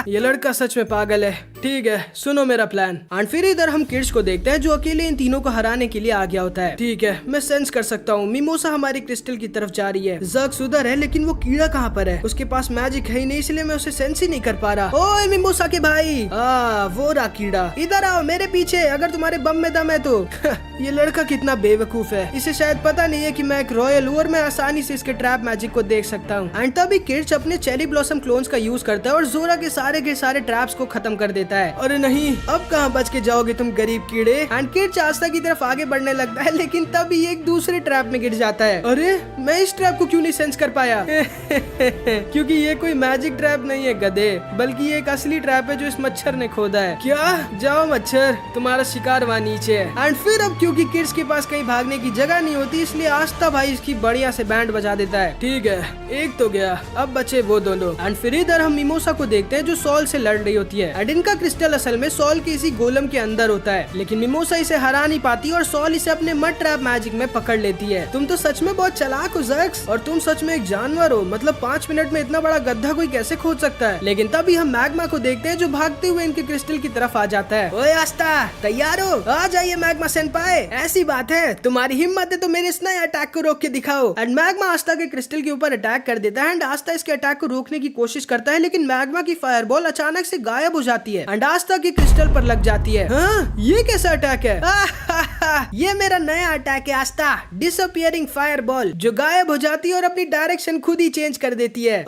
ये लड़का सच में पागल है। ठीक है, सुनो मेरा प्लान। एंड फिर इधर हम किड्स को देखते हैं जो अकेले इन तीनों को हराने के लिए आ गया होता है। ठीक है, मैं सेंस कर सकता हूँ मिमोसा हमारी क्रिस्टल की तरफ जा रही है। ज़र्क्स उधर है, लेकिन वो कीड़ा कहाँ पर है? उसके पास मैजिक है ही नहीं, इसलिए मैं उसे सेंस ही नहीं कर पा रहा। ओए मिमोसा के भाई, वो रहा कीड़ा। इधर आओ मेरे पीछे, अगर तुम्हारे बम में दम है तो। ये लड़का कितना बेवकूफ है, इसे शायद पता नहीं है कि मैं एक रॉयल हूँ और मैं आसानी से इसके ट्रैप मैजिक को देख सकता हूँ। एंड तभी किड्स अपने चेरी ब्लॉसम क्लोन्स का यूज करता है और जोरा के सारे ट्रैप्स को खत्म कर देता है। अरे नहीं, अब कहाँ बच के जाओगे तुम गरीब कीड़े। एंड किड्स आस्था की तरफ आगे बढ़ने लगता है, लेकिन तभी एक दूसरे ट्रैप में गिर जाता है। अरे मैं इस ट्रैप को क्यों नहीं सेंस कर पाया? क्योंकि ये कोई मैजिक ट्रैप नहीं है गधे, बल्कि ये एक असली ट्रैप है जो इस मच्छर ने खोदा है। क्या? जाओ मच्छर, तुम्हारा शिकार वहाँ नीचे है। एंड फिर अब क्योंकि किड्स के पास कहीं भागने की जगह नहीं होती, इसलिए आस्था भाई इसकी बढ़िया से बैंड बजा देता है। ठीक है, एक तो गया, अब बचे वो दोनों। एंड फिर इधर हम मिमोसा को देखते हैं जो सॉल से लड़ रही होती है। एंड इनका क्रिस्टल असल में सॉल के इसी गोलम के अंदर होता है, लेकिन मिमोसा इसे हरा नहीं पाती और सॉल इसे अपने मड ट्रैप मैजिक में पकड़ लेती है। तुम तो सच में बहुत चालाक हो ज़र्क्स, और तुम सच में एक जानवर हो। मतलब 5 मिनट में इतना बड़ा गड्ढा कोई कैसे खोद सकता है? लेकिन तभी हम मैग्मा को देखते हैं जो भागते हुए इनके क्रिस्टल की तरफ आ जाता है। ओए आस्था, तैयार हो? आ जाइए मैग्मा सेनपाई। ऐसी बात है, तुम्हारी हिम्मत है तो मेरे इस नए अटैक को रोक के दिखाओ। एंड मैग्मा आस्था के क्रिस्टल के ऊपर अटैक कर देता है एंड आस्था इसके अटैक को रोकने की कोशिश करता है, लेकिन मैग्मा की फायरबॉल अचानक से गायब हो जाती है एंड आस्था की क्रिस्टल पर लग जाती है। हाँ, ये कैसा अटैक है? ये मेरा नया अटैक है आस्था, डिसअपियरिंग फायरबॉल, जो गायब हो जाती है और अपनी डायरेक्शन खुद ही चेंज कर देती है।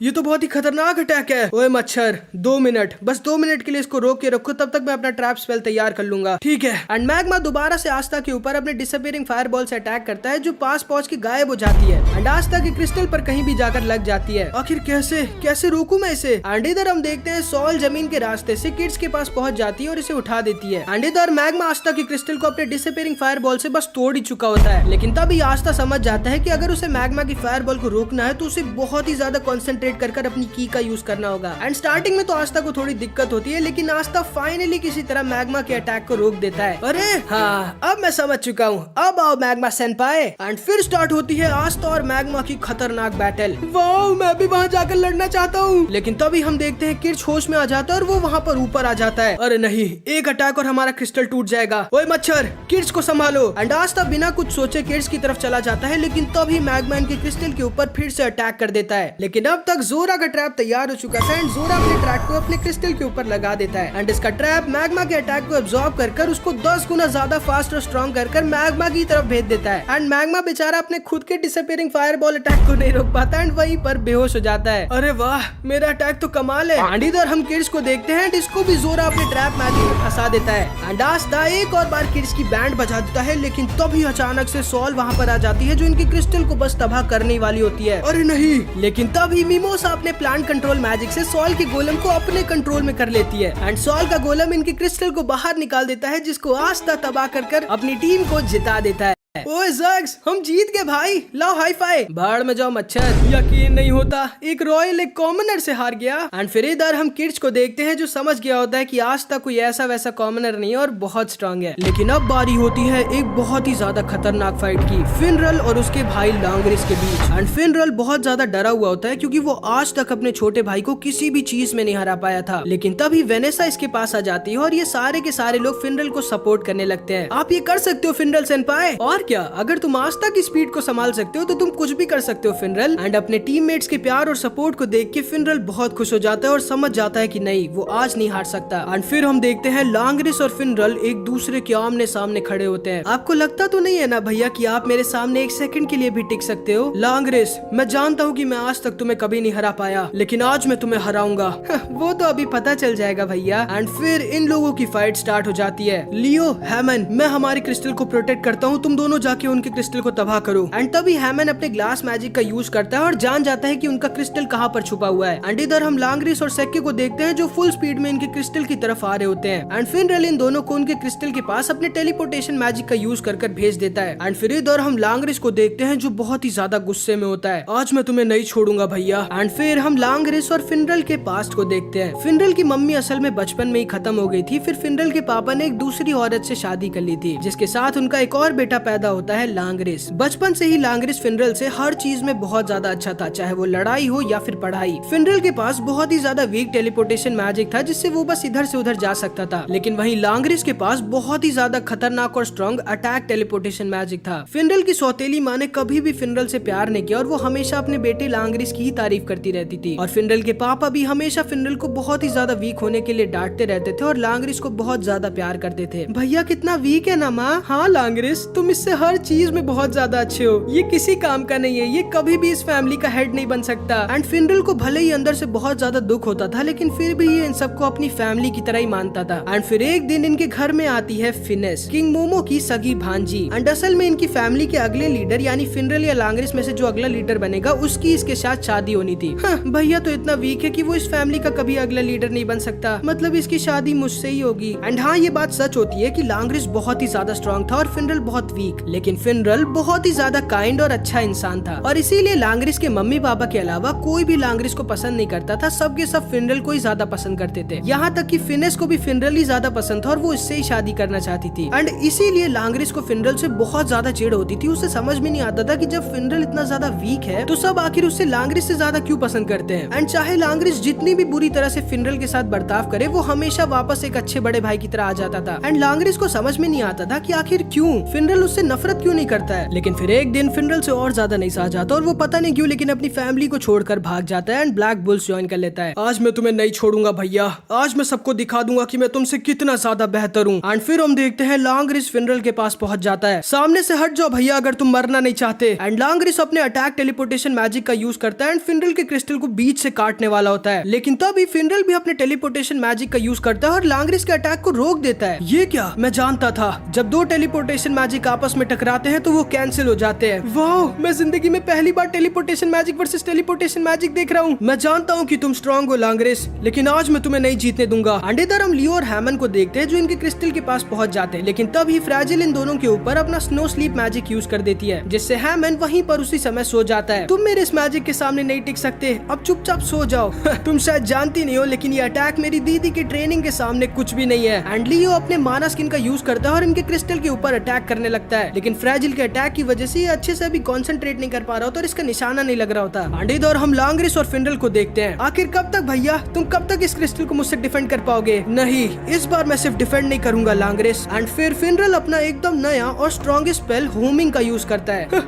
ये तो बहुत ही खतरनाक अटैक है। ओए मच्छर, 2 मिनट, बस 2 मिनट के लिए इसको रोक के रखो, तब तक मैं अपना ट्रैप स्पेल तैयार कर लूंगा। ठीक है। एंड मैग्मा दोबारा से आस्था के ऊपर अपने डिसअपियरिंग फायरबॉल से अटैक करता है, जो पास पहुंच के गायब हो जाती है एंड आस्था की क्रिस्टल पर कहीं भी जाकर लग जाती है। आखिर कैसे रोकूं मैं इसे? से। एंड इधर हम देखते हैं सॉल जमीन के रास्ते से किड्स के पास पहुंच जाती है और इसे उठा देती है। एंड इधर मैग्मा आस्था के क्रिस्टल को अपने डिसअपीयरिंग फायरबॉल से बस तोड़ ही चुका होता है, लेकिन तभी आस्था समझ जाता है कि अगर उसे मैग्मा की फायरबॉल को रोकना है तो उसे बहुत ही ज्यादा कंसंट्रेट कर अपनी की का यूज करना होगा। एंड स्टार्टिंग में तो आस्था को थोड़ी दिक्कत होती है, लेकिन आस्था फाइनली किसी तरह मैग्मा के अटैक को रोक देता है। अरे हाँ, अब मैं समझ चुका हूँ, अब आओ मैग्मा सेनपाई। एंड फिर स्टार्ट होती है आस्था और मैग्मा की खतरनाक बैटल। वाओ, मैं भी वहाँ जाकर लड़ना चाहता हूँ। लेकिन तभी हम देखते हैं किड्स होश में आ जाता है और वो वहाँ पर ऊपर आ जाता है। अरे नहीं, एक अटैक और हमारा क्रिस्टल टूट जाएगा। ओए मच्छर, किड्स को संभालो। एंड आस्था बिना कुछ सोचे किड्स की तरफ चला जाता है, लेकिन तभी मैग्मा इनके क्रिस्टल के ऊपर फिर से अटैक कर देता है। लेकिन अब तक जोरा का ट्रैप तैयार हो चुका था एंड जोरा अपने ट्रैप को अपने क्रिस्टल के ऊपर लगा देता है। एंड इसका ट्रैप मैग्मा के अटैक को एब्जॉर्ब कर उसको 10 गुना ज्यादा फास्ट और स्ट्रॉन्ग कर मैग्मा की तरफ भेज देता है। एंड मैग्मा बेचारा अपने खुद के डिसअपीयरिंग फायरबॉल अटैक को नहीं रोक पाता एंड वहीं पर बेहोश हो जाता है। अरे वाह, मेरा अटैक तो कमाल है। एंड इधर हम किड्स को देखते हैं, इसको भी जोरा अपने ट्रैप मैजिक में फंसा देता है। एंड आस्था एक और बार किड्स की बैंड बजा देता है, लेकिन तभी अचानक से सॉल वहाँ पर आ जाती है जो इनके क्रिस्टल को बस तबाह करने वाली होती है। अरे नहीं, लेकिन तभी मिमोसा अपने प्लांट कंट्रोल मैजिक से सॉल के गोलम को अपने कंट्रोल में कर लेती है। एंड सॉल का गोलम इनके क्रिस्टल को बाहर निकाल देता है, जिसको आस्था तबाह कर अपनी टीम को जिता देता है। ओए ज़ग्स, हम जीत गए भाई, लाओ हाई फाई। बाढ़ में जाओ मच्छर, यकीन नहीं होता, एक रॉयल एक कॉमनर से हार गया। एंड फिर इधर हम किड्स को देखते हैं जो समझ गया होता है कि आज तक कोई ऐसा वैसा कॉमनर नहीं है और बहुत स्ट्रांग है। लेकिन अब बारी होती है एक बहुत ही ज्यादा खतरनाक फाइट की, फिनरल और उसके भाई लांगरिस के बीच। एंड फिनरल बहुत ज्यादा डरा हुआ होता है क्योंकि वो आज तक अपने छोटे भाई को किसी भी चीज में नहीं हरा पाया था। लेकिन तभी वेनेसा इसके पास आ जाती है और ये सारे के सारे लोग फिनरल को सपोर्ट करने लगते हैं। आप ये कर सकते हो फिनरल सेनपाई। और क्या, अगर तुम आस्था की स्पीड को संभाल सकते हो तो तुम कुछ भी कर सकते हो फिनरल। एंड अपने टीममेट्स के प्यार और सपोर्ट को देख के फिनरल बहुत खुश हो जाता है और समझ जाता है कि नहीं, वो आज नहीं हार सकता। एंड फिर हम देखते हैं लांगरिस और फिनरल एक दूसरे के आमने सामने खड़े होते हैं। आपको लगता तो नहीं है ना भैया कि आप मेरे सामने एक सेकंड के लिए भी टिक सकते हो? लांगरिस, मैं जानता हूँ कि मैं आज तक तुम्हें कभी नहीं हरा पाया, लेकिन आज मैं तुम्हें हराऊंगा। वो तो अभी पता चल जाएगा भैया। एंड फिर इन लोगों की फाइट स्टार्ट हो जाती है। लियो, हैमन, मैं हमारे क्रिस्टल को प्रोटेक्ट करता हूँ, तुम दोनों जाके उनके क्रिस्टल को तबाह करो। एंड तभी हैमन अपने ग्लास मैजिक का यूज करता है और जान जाता है कि उनका क्रिस्टल कहाँ पर छुपा हुआ है। एंड इधर हम लांगरिस और सेक्के को देखते हैं जो फुल स्पीड में इनके क्रिस्टल की तरफ आ रहे होते हैं। एंड फिनरल इन दोनों को उनके क्रिस्टल के पास अपने टेलीपोर्टेशन मैजिक का यूज कर भेज देता है। एंड फिर इधर हम लांगरिस को देखते हैं जो बहुत ही ज्यादा गुस्से में होता है। आज मैं तुम्हें नहीं छोड़ूंगा भैया। एंड फिर हम लांगरिस और फिनरल के पास्ट को देखते हैं। फिनरल की मम्मी असल में बचपन में ही खत्म हो गई थी। फिर फिनरल के पापा ने एक दूसरी औरत से शादी कर ली थी, जिसके साथ उनका एक और बेटा पैदा होता है, लांगरिस। बचपन से ही लांगरिस फिनरल से हर चीज में बहुत ज्यादा अच्छा था, चाहे वो लड़ाई हो या फिर पढ़ाई। फिनरल के पास बहुत ही ज्यादा वीक टेलीपोर्टेशन मैजिक था, जिससे वो बस इधर से उधर जा सकता था। लेकिन वहीं लांगरिस के पास बहुत ही ज्यादा खतरनाक और स्ट्रॉन्ग अटैक टेलीपोर्टेशन मैजिक था। फिनरल की सौतेली माँ ने कभी भी फिनरल से प्यार नहीं किया और वो हमेशा अपने बेटे लांगरिस की ही तारीफ करती रहती थी। और फिनरल के पापा भी हमेशा फिनरल को बहुत ही ज्यादा वीक होने के लिए डांटते रहते थे और लांगरिस को बहुत ज्यादा प्यार करते थे। भैया कितना वीक है ना माँ। हाँ लांगरिस, तुम इससे हर चीज में बहुत ज्यादा अच्छे हो, ये किसी काम का नहीं है, ये कभी भी इस फैमिली का हेड नहीं बन सकता। एंड फिनरल को भले ही अंदर से बहुत ज्यादा दुख होता था, लेकिन फिर भी ये इन सबको अपनी फैमिली की तरह ही मानता था। एंड फिर एक दिन इनके घर में आती है फिनेस, किंग मोमो की सगी भांजी। एंड असल में इनकी फैमिली के अगले लीडर यानी फिनरल या लांगरिस में से जो अगला लीडर बनेगा उसकी इसके साथ शादी होनी थी। हाँ, भैया तो इतना वीक है कि वो इस फैमिली का कभी अगला लीडर नहीं बन सकता, मतलब इसकी शादी मुझसे ही होगी। एंड हाँ, ये बात सच होती है कि लांगरिस बहुत ही ज्यादा स्ट्रॉन्ग था और फिनरल बहुत वीक, लेकिन फिनरल बहुत ही ज्यादा काइंड और अच्छा इंसान था और इसीलिए लांगरिस के मम्मी पापा के अलावा कोई भी लांगरिस को पसंद नहीं करता था। सबके सब फिनरल को ही ज्यादा पसंद करते थे, यहाँ तक कि फिनेस को भी फिनरल ही ज्यादा पसंद था और वो इससे ही शादी करना चाहती थी। एंड इसीलिए लांगरिस को फिनरल से बहुत ज्यादा चिढ़ होती थी। उसे समझ में नहीं आता था कि जब फिनरल इतना ज्यादा वीक है तो सब आखिर उससे लांगरिस से ज्यादा क्यों पसंद करते हैं। एंड चाहे लांगरिस जितनी भी बुरी तरह से फिनरल के साथ बर्ताव करे, वो हमेशा वापस एक अच्छे बड़े भाई की तरह आ जाता था। एंड लांगरिस को समझ में नहीं आता था कि आखिर क्यों फिनरल उससे नफरत क्यों नहीं करता है। लेकिन फिर एक दिन फिनरल से और ज्यादा नहीं सहा जाता और वो पता नहीं क्यों लेकिन अपनी फैमिली को छोड़कर भाग जाता है एंड ब्लैक बुल्स ज्वाइन कर लेता है। आज मैं तुम्हें नहीं छोड़ूंगा भैया, आज मैं सबको दिखा दूंगा कि मैं तुमसे कितना ज्यादा बेहतर हूँ। एंड फिर हम देखते हैं लांगरिस फिनरल के पास पहुंच जाता है। सामने से हट जाओ भैया अगर तुम मरना नहीं चाहते। एंड लांगरिस अपने अटैक टेलीपोर्टेशन मैजिक का यूज करता है एंड फिनरल के क्रिस्टल को बीच से काटने वाला होता है, लेकिन तभी फिनरल भी अपने टेलीपोर्टेशन मैजिक का यूज करता है और लांगरिस के अटैक को रोक देता है। ये क्या, मैं जानता था जब दो टेलीपोर्टेशन मैजिक आपस में में टकराते हैं तो वो कैंसिल हो जाते हैं। वाह, मैं जिंदगी में पहली बार teleportation magic versus teleportation magic देख रहा हूँ। मैं जानता हूँ कि तुम स्ट्रॉन्ग हो लांग्रेस, लेकिन आज मैं तुम्हें नहीं जीतने दूंगा। और इधर हम लियो और हैमन को देखते हैं जो इनके क्रिस्टल के पास पहुंच जाते हैं, लेकिन तभी फ्रैजिल इन दोनों के ऊपर अपना स्नो स्लीप मैजिक यूज कर देती है, जिससे हैमन वहीं पर उसी समय सो जाता है। तुम मेरे इस मैजिक के सामने नहीं टिक सकते, अब चुपचाप सो जाओ। तुम शायद जानती नहीं हो, लेकिन ये अटैक मेरी दीदी की ट्रेनिंग के सामने कुछ भी नहीं है। एंड लियो अपने माना स्किन का यूज करता है और इनके क्रिस्टल के ऊपर अटैक करने लगता है, लेकिन फ्रैजिल के अटैक की वजह से ये अच्छे से अभी कॉन्सेंट्रेट नहीं कर पा रहा होता और इसका निशाना नहीं लग रहा होता। एंड इधर हम लांग्रेस और फिनरल को देखते हैं। आखिर कब तक भैया, तुम कब तक इस क्रिस्टल को मुझसे डिफेंड कर पाओगे? नहीं, इस बार मैं सिर्फ डिफेंड नहीं करूंगा लांग्रेस। एंड फिर फिनरल अपना एकदम नया और स्ट्रॉन्गेस्ट स्पेल होमिंग का यूज करता है।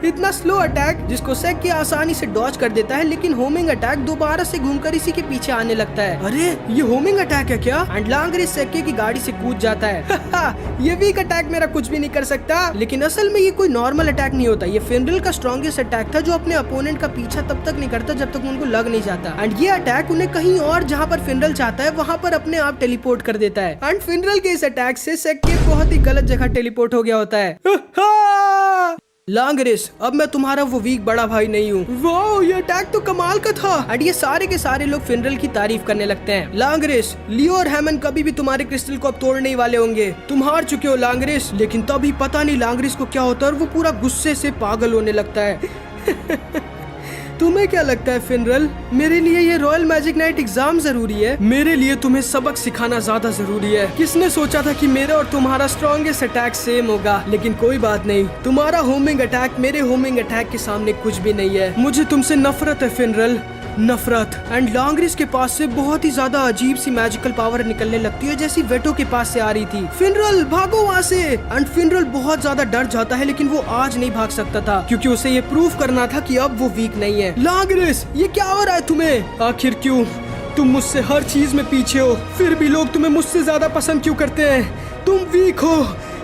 इतना स्लो अटैक जिसको सेक्के आसानी से डॉज कर देता है, लेकिन होमिंग अटैक दोबारा से घूमकर इसी के पीछे आने लगता है। अरे ये होमिंग अटैक है क्या? एंड लांग्रेस सेक्के की गाड़ी से कूद जाता है। ये वीक अटैक मेरा कुछ भी नहीं कर सकता, लेकिन असल में ये कोई नॉर्मल अटैक नहीं होता। ये फिनरल का स्ट्रॉन्गेस्ट अटैक था जो अपने अपोनेंट का पीछा तब तक नहीं करता जब तक उनको लग नहीं जाता। एंड ये अटैक उन्हें कहीं और जहाँ पर फिनरल चाहता है वहाँ पर अपने आप टेलीपोर्ट कर देता है। एंड फिनरल के इस अटैक से सेक्के बहुत ही गलत जगह टेलीपोर्ट हो गया होता है। लांग्रेस, अब मैं तुम्हारा वो वीक बड़ा भाई नहीं हूँ। वाह, ये अटैक तो कमाल का था। एंड ये सारे के सारे लोग फिनरल की तारीफ करने लगते हैं। लांग्रेस, लियो और हैमन कभी भी तुम्हारे क्रिस्टल को अब तोड़ने ही वाले होंगे। तुम हार चुके हो लांग्रेस। लेकिन तभी पता नहीं लांग्रेस को क्या होता है और वो पूरा गुस्से से पागल होने लगता है। तुम्हें क्या लगता है फिनरल, मेरे लिए ये रॉयल मैजिक नाइट एग्जाम जरूरी है? मेरे लिए तुम्हें सबक सिखाना ज्यादा जरूरी है। किसने सोचा था कि मेरा और तुम्हारा स्ट्रॉन्गेस्ट अटैक सेम होगा? लेकिन कोई बात नहीं, तुम्हारा होमिंग अटैक मेरे होमिंग अटैक के सामने कुछ भी नहीं है। मुझे तुमसे नफरत है फिनरल, नफरत। एंड लांग्रेस के पास से बहुत ही ज्यादा अजीब सी मैजिकल पावर निकलने लगती है, जैसी वेटो के पास से आ रही थी। फिनरल भागो वहाँ से। एंड फिनरल बहुत ज्यादा डर जाता है, लेकिन वो आज नहीं भाग सकता था क्योंकि उसे ये प्रूव करना था कि अब वो वीक नहीं है। लांग्रेस, ये क्या हो रहा है तुम्हें? आखिर क्यों? तुम मुझसे हर चीज में पीछे हो, फिर भी लोग तुम्हें मुझसे ज्यादा पसंद क्यों करते हैं? तुम वीक हो,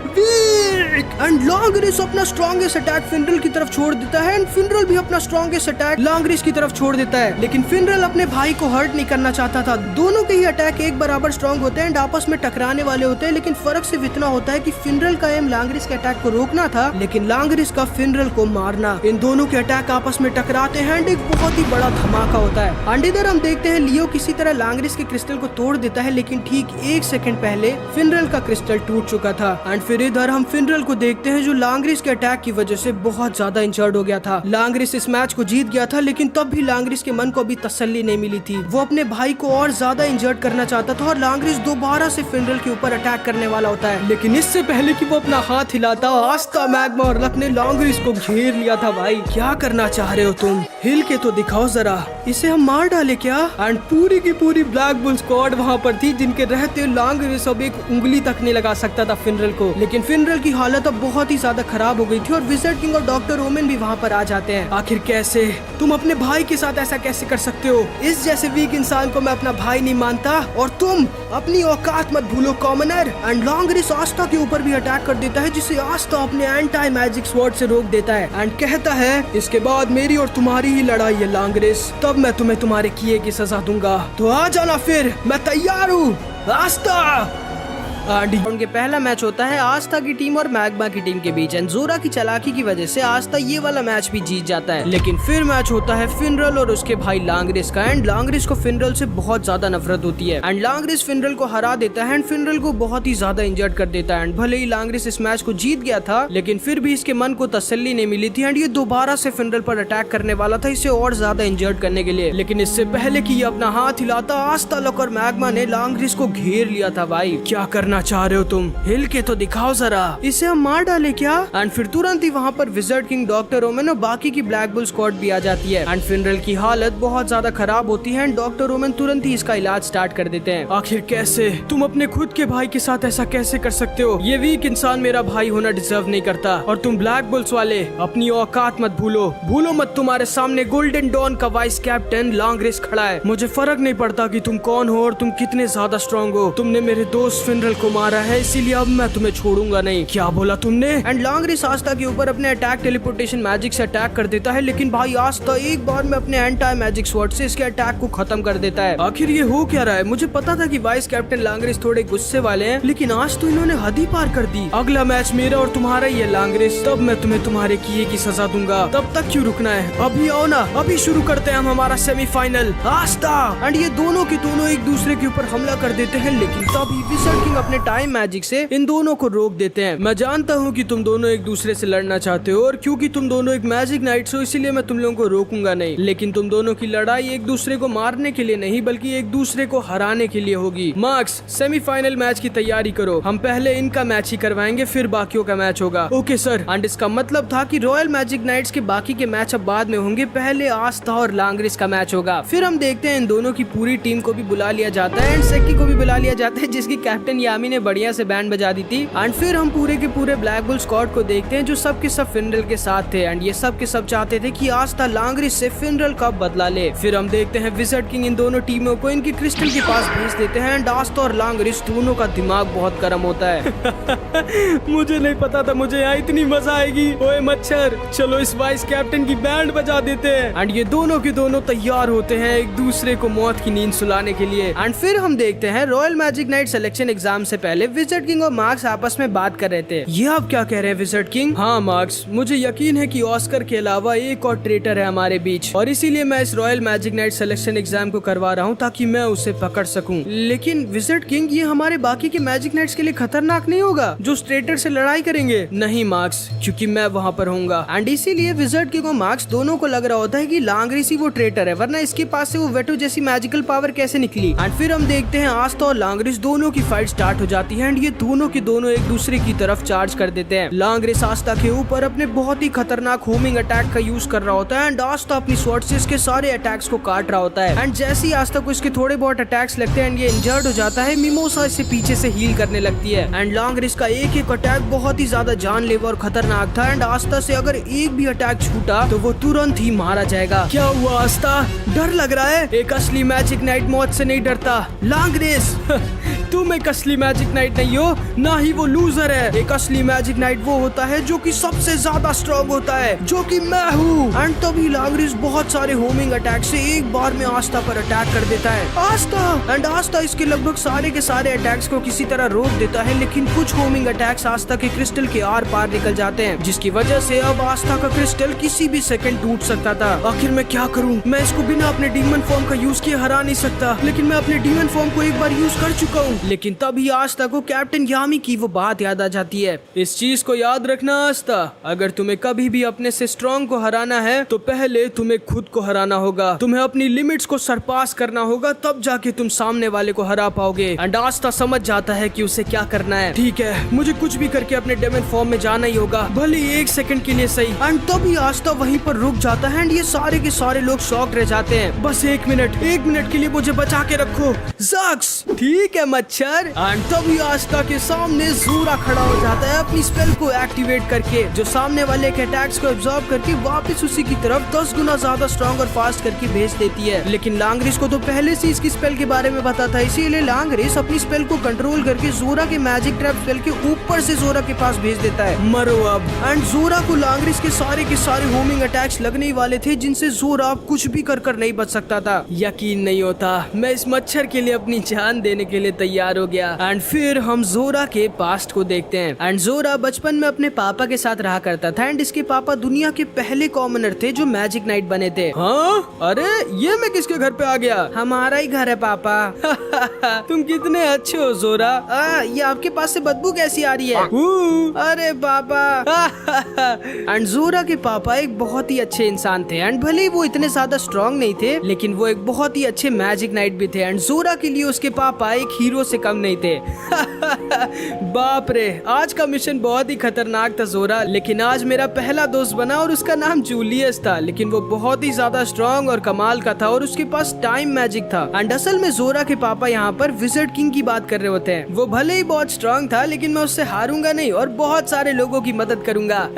वीक। एंड लांग्रेस अपना स्ट्रॉन्गेस्ट अटैक फिनरल की तरफ छोड़ देता है एंड फिनरल भी अपना स्ट्रॉन्गेस्ट अटैक लांग्रेस की तरफ छोड़ देता है। लेकिन फिनरल अपने भाई को हर्ट नहीं करना चाहता था। दोनों के ही अटैक एक बराबर स्ट्रॉन्ग होते हैं एंड आपस में टकराने वाले होते हैं, लेकिन फर्क सिर्फ इतना होता है कि फिनरल का एम लांग्रेस के अटैक को रोकना था, लेकिन लांग्रेस का फिनरल को मारना। इन दोनों के अटैक आपस में टकराते हैं एंड एक बहुत ही बड़ा धमाका होता है। एंड इधर हम देखते हैं लियो किसी तरह लांग्रेस के क्रिस्टल को तोड़ देता है, लेकिन ठीक 1 सेकंड पहले फिनरल का क्रिस्टल टूट चुका था। एंड फिर इधर हम फिनरल को देखते हैं जो लांग्रेस के अटैक की वजह से बहुत ज्यादा इंजर्ड हो गया था। लांग्रेस इस मैच को जीत गया था, लेकिन तब भी लांग्रेस के मन को अभी तसल्ली नहीं मिली थी। वो अपने भाई को और ज्यादा इंजर्ड करना चाहता था और लांग्रेस दोबारा से फिनरल के ऊपर अटैक करने वाला होता है, लेकिन इससे पहले कि वो अपना हाथ हिलाता, आस्था मैग्मा और लक ने लांग्रेस को घेर लिया था। भाई क्या करना चाह रहे हो तुम? हिल के तो दिखाओ जरा, इसे हम मार डाले क्या? एंड पूरी की पूरी ब्लैक बुल स्क्वाड वहाँ पर थी, जिनके रहते लांग्रेस अब एक उंगली तक नहीं लगा सकता था फिनरल को। लेकिन फिनरल की हालत अब बहुत ही ज्यादा खराब हो गई थी और विज़र्ड किंग और डॉक्टर ओमेन भी वहाँ पर आ जाते हैं। आखिर कैसे? तुम अपने भाई के साथ ऐसा कैसे कर सकते हो? इस जैसे वीक इंसान को मैं अपना भाई नहीं मानता, और तुम अपनी औकात मत भूलो कॉमनर। एंड लांग्रेस आस्था के ऊपर भी अटैक कर देता है, जिसे आस्था अपने एंटी मैजिक स्वॉर्ड से रोक देता है एंड कहता है इसके बाद मेरी और तुम्हारी ही लड़ाई है लांग्रेस, तब मैं तुम्हें तुम्हारे किए की सजा दूंगा। तो आ जाना फिर, मैं तैयार हूँ आस्था। उनके पहला मैच होता है आस्था की टीम और मैग्मा की टीम के बीच एंड जोरा की चालाकी की वजह से आस्था ये वाला मैच भी जीत जाता है। लेकिन फिर मैच होता है फिनरल और उसके भाई लांग्रेस का एंड लांग्रेस को फिनरल से बहुत ज्यादा नफरत होती है एंड लांग्रेस फिनरल को हरा देता है एंड फिनरल को बहुत ही ज्यादा इंजर्ड कर देता है। एंड भले ही लांग्रेस इस मैच को जीत गया था, लेकिन फिर भी इसके मन को तसल्ली नहीं मिली थी एंड ये दोबारा से फिनरल पर अटैक करने वाला था, इसे और ज्यादा इंजर्ड करने के लिए। लेकिन इससे पहले कि ये अपना हाथ हिलाता, आस्था, लक और मैग्मा ने लांग्रेस को घेर लिया था। भाई क्या करना चाह रहे हो तुम? हिल के तो दिखाओ जरा, इसे हम मार डाले क्या? एंड फिर तुरंत ही वहाँ पर विज़र्ड किंग, डॉक्टर ओमेन और बाकी की ब्लैक बुल स्क्वाड भी आ जाती है एंड फिनरल की हालत बहुत ज्यादा खराब होती है एंड डॉक्टर ओमेन तुरंत ही इसका इलाज स्टार्ट कर देते हैं। आखिर कैसे? तुम अपने खुद के भाई के साथ ऐसा कैसे कर सकते हो? ये वीक इंसान मेरा भाई होना डिजर्व नहीं करता। और तुम ब्लैक बुल्स वाले अपनी औकात मत भूलो, भूलो मत, तुम्हारे सामने गोल्डन डॉन का वाइस कैप्टन लांग्रेस खड़ा है। मुझे फर्क नहीं पड़ता कि तुम कौन हो और तुम कितने ज्यादा स्ट्रॉन्ग हो, तुमने मेरे दोस्त फिनरल को मारा है, इसीलिए अब मैं तुम्हें छोड़ूंगा नहीं। क्या बोला तुमने? एंड लांग्रिस आस्था के ऊपर अपने अटैक टेलीपोर्टेशन मैजिक से अटैक कर देता है, लेकिन भाई आस्था एक बार में अपने एंटी मैजिक स्वॉर्ड से इसके अटैक को खत्म कर देता है। आखिर ये हो क्या रहा है? मुझे पता था कि वाइस कैप्टन लांग्रिस थोड़े गुस्से वाले हैं, लेकिन आज तो इन्होंने हद ही पार कर दी। अगला मैच मेरा और तुम्हारा ही है लांग्रिस, तब मैं तुम्हें तुम्हारे किए की सजा दूंगा। तब तक क्यों रुकना है? अभी आओ ना, अभी शुरू करते हैं हम हमारा सेमीफाइनल। आस्था एंड ये दोनों के दोनों एक दूसरे के ऊपर हमला कर देते हैं, लेकिन तभी विज़र्ड किंग अपने टाइम मैजिक से इन दोनों को रोक देते हैं। मैं जानता हूँ कि तुम दोनों एक दूसरे से लड़ना चाहते हो, और क्योंकि तुम दोनों एक मैजिक नाइट्स हो इसीलिए मैं तुम लोगों को रोकूंगा नहीं, लेकिन तुम दोनों की लड़ाई एक दूसरे को मारने के लिए नहीं बल्कि एक दूसरे को हराने के लिए होगी। मार्क्स, सेमीफाइनल मैच की तैयारी करो। हम पहले इनका मैच ही करवाएंगे, फिर बाकियों का मैच होगा। Okay sir. एंड इसका मतलब था कि रॉयल मैजिक नाइट्स के बाकी के मैच अब बाद में होंगे, पहले आस्था और लांग्रिस का मैच होगा। फिर हम देखते हैं इन दोनों की पूरी टीम को भी बुला लिया जाता है, एंड सेक्की को भी बुला लिया जाता है, जिसकी कैप्टन यामी ने बढ़िया से बैंड बजा दी थी। एंड फिर हम पूरे के पूरे ब्लैक बुल स्क्वाड को देखते हैं, जो सब के सब फिनरल के साथ थे, एंड ये सब के सब चाहते थे कि आस्था लांग्रिस से फिनरल का बदला ले। फिर हम देखते हैं विज़र्ड किंग इन दोनों टीमों को इनकी क्रिस्टल के पास भेज देते हैं, एंड आस्था और लांग्रिस दोनों का दिमाग बहुत गर्म होता है। मुझे नहीं पता था मुझे यहाँ इतनी मजा आएगी। ओए मच्छर, चलो इस वाइस कैप्टन की बैंड बजा देते हैं। एंड ये दोनों के दोनों तैयार होते हैं एक दूसरे को मौत की नींद सुलाने के लिए। एंड फिर हम देखते हैं royal magic knight selection exam से पहले विज़र्ड किंग और मार्क्स आपस में बात कर रहे थे। ये आप क्या कह रहे हैं विज़र्ड किंग? हाँ मार्क्स, मुझे यकीन है कि ऑस्कर के अलावा एक और ट्रेटर है हमारे बीच, और इसीलिए मैं इस royal magic knight selection exam को करवा रहा हूँ ताकि मैं उसे पकड़ सकूं। लेकिन विज़र्ड किंग, ये हमारे बाकी के मैजिक नाइट्स के लिए खतरनाक नहीं होगा जो ट्रेटर से लड़ाई करेंगे? नहीं मार्क्स, क्योंकि मैं वहाँ पर होऊंगा। एंड इसीलिए विज़र्ड किंग और मार्क्स दोनों को लग रहा होता है कि लांग्रिस ही वो ट्रेटर है, वरना इसके पास से वो वेटो जैसी मैजिकल पावर कैसे निकली। एंड फिर हम देखते हैं आस्था और लांग्रिस दोनों की फाइट स्टार्ट हो जाती है, एंड ये दोनों के दोनों एक दूसरे की तरफ चार्ज कर देते हैं। लांग्रिस आस्था के ऊपर अपने बहुत ही खतरनाक होमिंग अटैक का यूज कर रहा होता है, एंड आस्था अपनी स्वॉर्ड से इसके सारे अटैक्स को काट रहा होता है। एंड जैसे ही आस्था को इसके थोड़े बहुत अटैक्स लगते हैं एंड ये इंजर्ड हो जाता है, मिमोसा इसे पीछे से हील करने लगती है। एंड लांग्रिस का एक एक अटैक बहुत ही ज्यादा जानलेवा और खतरनाक था, एंड आस्था से अगर एक भी अटैक छूटा तो वो तुरंत ही मारा जाएगा। क्या हुआ आस्था, डर लग रहा है? एक असली मैजिक नाइट मौत से नहीं डरता। लांग्रिस, तुम एक असली मैजिक नाइट नहीं हो, ना ही वो लूजर है। एक असली मैजिक नाइट वो होता है जो कि सबसे ज्यादा स्ट्रॉन्ग होता है, जो कि मैं हूँ। एंड तभी लांग्रिस बहुत सारे होमिंग अटैक से एक बार में आस्था पर अटैक कर देता है। आस्था इसके लगभग सारे के सारे अटैक्स को किसी तरह रोक देता है, लेकिन कुछ होमिंग अटैक्स आस्था के क्रिस्टल के आर पार निकल जाते हैं, जिसकी वजह से अब आस्था का क्रिस्टल किसी भी सेकंड टूट सकता था। आखिर मैं क्या करूं? मैं इसको बिना अपने डीमन फॉर्म का यूज किए हरा नहीं सकता, लेकिन मैं अपने डीमन फॉर्म को एक बार यूज कर चुका हूं। लेकिन तभी आस्था को कैप्टन यामी की वो बात याद आ जाती है। इस चीज को याद रखना आस्था, अगर तुम्हें कभी भी अपने से स्ट्रॉन्ग को हराना है तो पहले तुम्हें खुद को हराना होगा। तुम्हें अपनी लिमिट्स को सरपास करना होगा, तब जाके तुम सामने वाले को हरा पाओगे। एंड आस्था समझ जाता है कि उसे क्या करना है। ठीक है, मुझे कुछ भी करके अपने डेमन फॉर्म में जाना ही होगा, भले एक सेकंड के लिए सही। एंड तभी आस्था वहीं पर रुक जाता है, एंड ये सारे के सारे लोग शॉक रह जाते हैं। बस एक मिनट के लिए मुझे बचा के रखो ज़ाक्स। ठीक है मच्छर। एंड तभी आस्था के सामने ज़ोरा खड़ा हो जाता है, अपनी स्पेल को एक्टिवेट करके, जो सामने वाले के अटैक्स को एब्जॉर्ब करके वापस उसी की तरफ 10 गुना ज्यादा स्ट्रॉन्ग और फास्ट करके भेज देती है। लेकिन लांग्रिस को तो पहले से इसकी स्पेल के बारे में पता था, इसीलिए लांग्रिस अपनी स्पेल को कंट्रोल करके ज़ोरा के मैजिक ट्रैप स्पेल के ऊपर से ज़ोरा के पास भेज देता है। मरो अब। एंड ज़ोरा को लांग्रिस के सारे होमिंग अटैक्स लगने वाले थे, जिनसे ज़ोरा कुछ भी कर नहीं बच सकता था। यकीन नहीं होता, मैं इस मच्छर के लिए अपनी जान देने के लिए तैयार हो गया। एंड फिर हम ज़ोरा के पास्ट को देखते हैं। एंड ज़ोरा बचपन में अपने पापा के साथ रहा करता था, एंड इसके पापा दुनिया के पहले कॉमनर थे जो मैजिक नाइट बने थे। हाँ? अरे ये मैं किसके घर पे आ गया? हमारा ही घर है पापा। तुम कितने अच्छे हो ज़ोरा। ये आपके पास से बदबू कैसी आ रही है? अरे पापा। एंड ज़ोरा के पापा एक बहुत ही अच्छे इंसान थे, एंड भले ही वो इतने ज्यादा स्ट्रॉन्ग नहीं थे, लेकिन वो एक बहुत ही अच्छे मैजिक नाइट भी थे। एंड ज़ोरा के लिए उसके पापा एक हीरो से कम नहीं थे। बाप रे, आज का मिशन बहुत ही खतरनाक था ज़ोरा, लेकिन आज मेरा पहला दोस्त बना और उसका नाम जूलियस था, लेकिन वो बहुत ही ज्यादा स्ट्रॉन्ग और कमाल का था, और उसके पास टाइम मैजिक था। एंड असल में ज़ोरा के पापा यहाँ पर विज़र्ड किंग की बात कर रहे होते हैं। वो भले ही बहुत स्ट्रॉन्ग था, लेकिन मैं उससे हारूंगा नहीं और बहुत सारे लोगों की मदद करूंगा।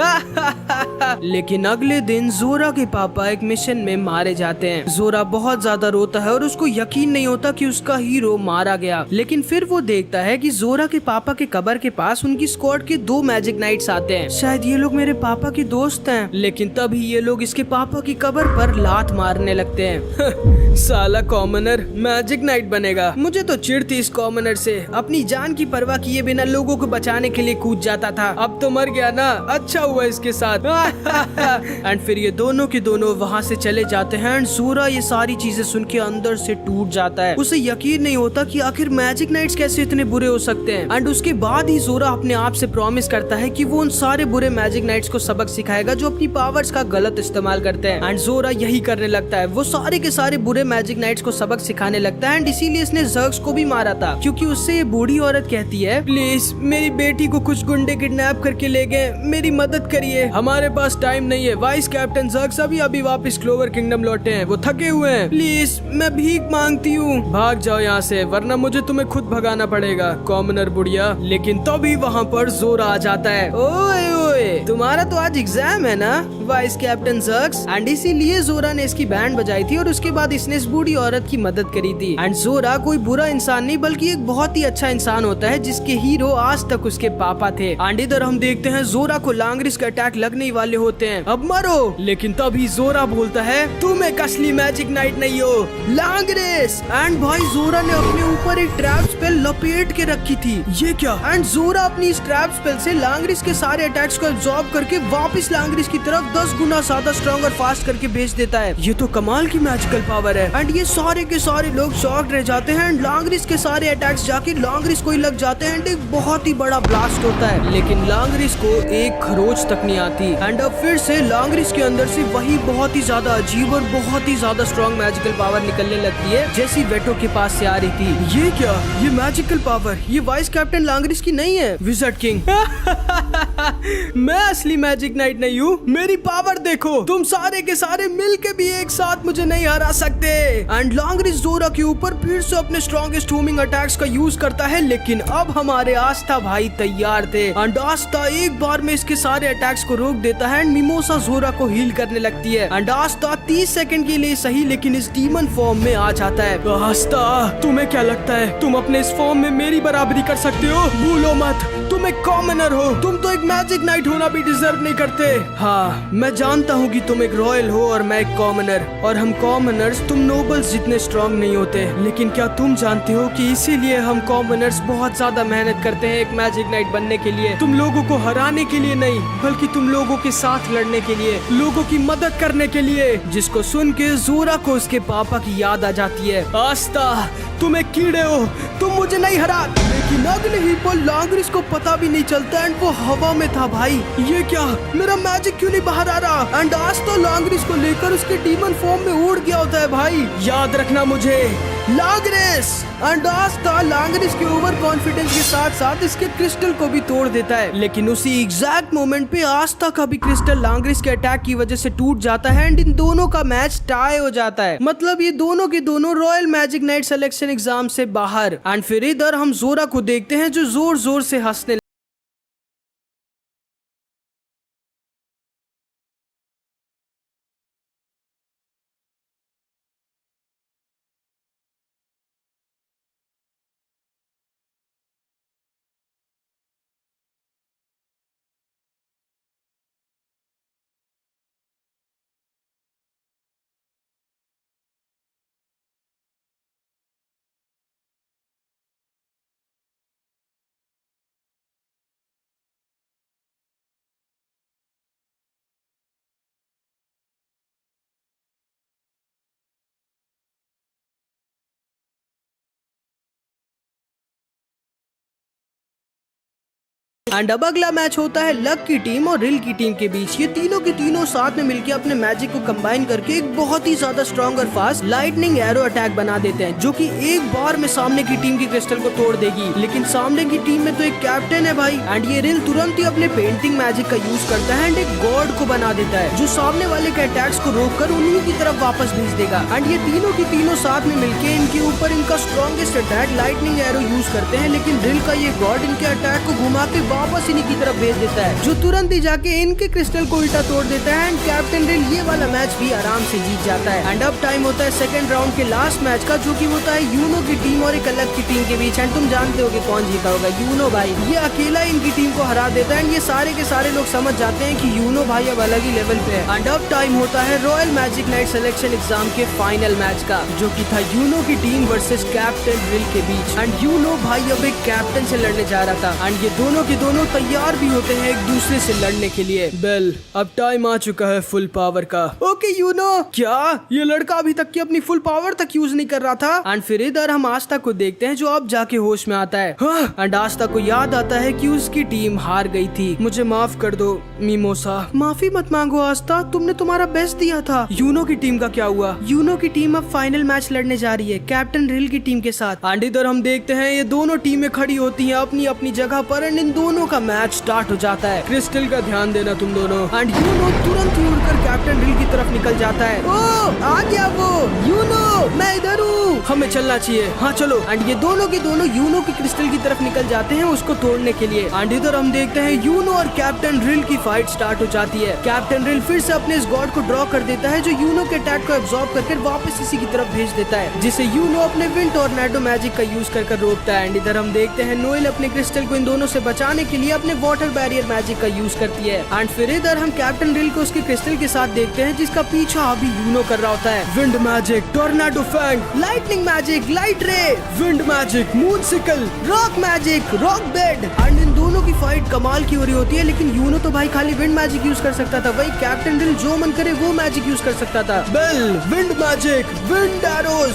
लेकिन अगले दिन ज़ोरा के पापा एक मिशन में मारे जाते हैं। ज़ोरा बहुत ज्यादा रोता है और उसको यकीन नहीं होता कि उसका हीरो मारा गया, लेकिन फिर वो देखता है कि जोरा के पापा के कब्र के पास उनकी स्क्वाड के 2 मैजिक नाइट्स आते हैं। शायद ये लोग मेरे पापा के दोस्त हैं, लेकिन तभी ये लोग इसके पापा की कब्र पर लात मारने लगते हैं। साला कॉमनर मैजिक नाइट बनेगा। मुझे तो चिढ़ थी इस कॉमनर से, अपनी जान की परवाह किए बिना लोगों को बचाने के लिए कूद जाता था। अब तो मर गया ना, अच्छा हुआ इसके साथ। एंड फिर ये दोनों के दोनों वहाँ से चले जाते हैं। एंड जोरा ये सारी चीजें सुन के अंदर से टूट जाता है। उसे यकीन नहीं होता कि आखिर मैजिक नाइट्स कैसे इतने बुरे हो सकते हैं। एंड उसके बाद ही जोरा अपने आप से प्रॉमिस करता है कि वो उन सारे बुरे मैजिक नाइट्स को सबक सिखाएगा जो अपनी पावर्स का गलत इस्तेमाल करते हैं। एंड जोरा यही करने लगता है, वो सारे के सारे बुरे मैजिक नाइट्स को सबक सिखाने लगता है। एंड इसीलिए इसने जर्क्स को भी मारा था, क्योंकि उससे ये बूढ़ी औरत कहती है, प्लीज मेरी बेटी को कुछ गुंडे किडनैप करके ले गए, मेरी मदद करिए, हमारे पास टाइम नहीं है। वाइस कैप्टन जर्क्स अभी वापस क्लोवर किंगडम लौटे हैं, वो थके हुए हैं, प्लीज मैं भीख मांगती हूँ, भाग जाओ यहाँ से वरना मुझे तुम्हें खुद भगाना पड़ेगा कॉमनर बुढ़िया। लेकिन तभी वहाँ पर जोरा आ जाता है। ओए ओए, तुम्हारा तो आज एग्जाम है ना वाइस कैप्टन जर्क्स। एंड इसीलिए जोरा ने इसकी बैंड बजाई थी और उसके बाद इसने इस बूढ़ी औरत की मदद करी थी। एंड जोरा कोई बुरा इंसान नहीं बल्कि एक बहुत ही अच्छा इंसान होता है, जिसके हीरो आज तक उसके पापा थे। एंड इधर हम देखते हैं जोरा को लांग्रिस का अटैक लगने वाले होते हैं, अब मरो। लेकिन तभी जोरा बोलता है, तुम एक असली मैजिक नाइट नहीं हो लांग्रिस। एंड भाई जोरा ने अपने ऊपर एक ट्रैप स्पेल लपेट के रखी थी, ये क्या। एंड जोरा अपनी इस ट्रैप स्पेल से लांग्रिस के सारे अटैक्स को एब्जॉर्ब करके वापस लांग्रिस की तरफ 10 गुना ज्यादा स्ट्रॉन्ग और फास्ट करके भेज देता है। ये तो कमाल की मैजिकल पावर है। एंड ये सारे के सारे लोग शॉक्ड रह जाते हैं। एंड लांग्रिस के सारे अटैक्स जाके लांग्रिस को ही लग जाते हैं। एंड एक बहुत ही बड़ा ब्लास्ट होता है, लेकिन लांग्रिस को एक खरोच तक नहीं आती। एंड अब फिर से लांग्रिस के अंदर से वही बहुत ही ज्यादा अजीब और बहुत ही ज्यादा स्ट्रॉन्ग मैजिकल पावर निकलने लगती है, जैसी वेटो के पास से आ रही थी। ये क्या, ये मैजिकल पावर ये वाइस कैप्टन लांग्रिस की नहीं है, विज़र्ड किंग। मैं असली मैजिक नाइट नहीं हूँ, मेरी पावर देखो, तुम सारे के सारे मिलके भी एक साथ मुझे नहीं हरा सकते। एंड लांग्रिस जोरा के ऊपर फिर से अपने स्ट्रॉन्गेस्ट होमिंग अटैक्स का यूज करता है, लेकिन अब हमारे आस्था भाई तैयार थे। एंड आस्था एक बार में इसके सारे अटैक्स को रोक देता है। एंड मिमोसा जोरा को हील करने लगती है। एंड आस्था 30 सेकंड के लिए सही, लेकिन इस डीमन फॉर्म में आ जाता है। आस्था, तुम्हें क्या लगता है तुम अपने इस फॉर्म में मेरी बराबरी कर सकते हो? भूलो मत, तुम एक कॉमनर हो, तुम तो एक मैजिक नाइट होना भी डिजर्व नहीं करते। हाँ, मैं जानता हूँ कि तुम एक रॉयल हो और मैं एक कॉमनर, और हम कॉमनर्स तुम नोबल्स जितने स्ट्रॉन्ग नहीं होते। लेकिन क्या तुम जानते हो कि इसीलिए हम कॉमनर्स बहुत ज्यादा मेहनत करते हैं एक मैजिक नाइट बनने के लिए, तुम लोगों को हराने के लिए नहीं, बल्कि तुम लोगों के साथ लड़ने के लिए, लोगों की मदद करने के लिए। जिसको सुन के जोरा को उसके पापा की याद आ जाती है। आस्था, तुम एक कीड़े हो, तुम मुझे नहीं हरा। लेकिन अगले ही पल लांग्रिस को पता भी नहीं चलता एंड वो हवा में था। भाई ये क्या, मेरा मैजिक क्यों नहीं बाहर आ रहा? एंड आज तो लांग्रिस को लेकर उसके डीमन फॉर्म में उड़ गया होता है। भाई याद रखना मुझे, लांग्रिस। एंड आस्था लांग्रिस के ओवर कॉन्फिडेंस के साथ साथ इसके क्रिस्टल को भी तोड़ देता है, लेकिन उसी एग्जैक्ट मोमेंट पे आस्था का भी क्रिस्टल लांग्रिस के अटैक की वजह से टूट जाता है। एंड इन दोनों का मैच टाई हो जाता है, मतलब ये दोनों के दोनों royal magic knight selection exam से बाहर। एंड फिर इधर हम जोरा को देखते हैं जो जोर जोर से हंसने एंड अब अगला मैच होता है लक की टीम और रिल की टीम के बीच। ये तीनों के तीनों साथ में मिलकर अपने मैजिक को कंबाइन करके एक बहुत ही ज्यादा स्ट्रॉन्ग और फास्ट लाइटनिंग एरो अटैक बना देते हैं, जो कि एक बार में सामने की टीम की क्रिस्टल को तोड़ देगी। लेकिन सामने की टीम में तो एक कैप्टन है भाई, एंड ये रिल तुरंत ही अपने पेंटिंग मैजिक का यूज करता है एंड एक गॉड को बना देता है, जो सामने वाले के अटैक्स को रोककर उन्हीं की तरफ वापस भेज देगा। एंड ये तीनों की तीनों साथ में मिलके इनके ऊपर इनका strongest attack lightning arrow use करते हैं, लेकिन रिल का ये गॉड इनके अटैक को घुमा के वापस इन्हीं की तरफ भेज देता है, जो तुरंत ही जाके इनके क्रिस्टल को उल्टा तोड़ देता है एंड कैप्टन रिल ये वाला मैच भी आराम से जीत जाता है। एंड अब टाइम होता है सेकंड राउंड के लास्ट मैच का, जो कि होता है यूनो की टीम और एक अलग की टीम के बीच। एंड तुम जानते हो कि कौन जीता होगा, यूनो भाई। ये अकेला इनकी टीम को हरा देता है एंड ये सारे के सारे लोग समझ जाते हैं कि यूनो भाई अब अलग ही लेवल पे है। एंड अब टाइम होता है royal magic knight selection exam के फाइनल मैच का, जो कि था यूनो की टीम वर्सेस कैप्टन रिल के बीच। एंड यूनो भाई अब एक कैप्टन से लड़ने जा रहा था एंड ये दोनों के दोनों तैयार भी होते हैं एक दूसरे से लड़ने के लिए। बेल, अब टाइम आ चुका है फुल पावर का। ओके यूनो, क्या ये लड़का अभी तक की अपनी फुल पावर तक यूज नहीं कर रहा था? एंड फिर इधर हम आस्था को देखते हैं, जो अब जाके होश में आता है। एंड आस्था को याद आता है कि उसकी टीम हार गई थी। मुझे माफ कर दो मिमोसा। माफी मत मांगो आस्था, तुमने तुम्हारा बेस्ट दिया था। यूनो की टीम का क्या हुआ? यूनो की टीम अब फाइनल मैच लड़ने जा रही है कैप्टन रिल की टीम के साथ। एंड इधर हम देखते हैं ये दोनों टीमें खड़ी होती हैं अपनी अपनी जगह पर एंड इन दोनों का मैच स्टार्ट हो जाता है। क्रिस्टल का ध्यान देना तुम दोनों। एंड यूनो तुरंत ही उड़कर कैप्टन रिल की तरफ निकल जाता है। ओ, आ गया वो। यूनो, मैं इधर हूँ, हमें चलना चाहिए। हाँ चलो। एंड ये दोनों के दोनों यूनो की क्रिस्टल की तरफ निकल जाते हैं उसको तोड़ने के लिए। एंड इधर हम देखते हैं यूनो और कैप्टन रिल की फाइट स्टार्ट हो जाती है। कैप्टन रिल फिर से अपने इस गॉड को ड्रॉ कर देता है, जो यूनो के अटैक को एब्जॉर्ब करके वापस इसी की तरफ भेज देता है, जिसे यूनो अपने विंड टॉर्नेडो मैजिक का यूज कर रोकता है। एंड इधर हम देखते हैं नोएल अपने क्रिस्टल को इन दोनों से बचाने के लिए अपने वाटर बैरियर मैजिक का यूज करती है। एंड फिर इधर हम कैप्टन रिल को उसके क्रिस्टल के साथ देखते हैं, जिसका पीछा अभी यूनो कर रहा होता है। Wind magic, tornado fang, lightning magic, light ray, wind magic, moon sickle, rock magic, rock bed. And इन दोनों की फाइट कमाल की हो रही होती है, लेकिन यूनो तो भाई खाली विंड मैजिक यूज कर सकता था, वही कैप्टन रिल जो मन करे वो मैजिक यूज कर सकता था। Bell, wind magic, wind arrows.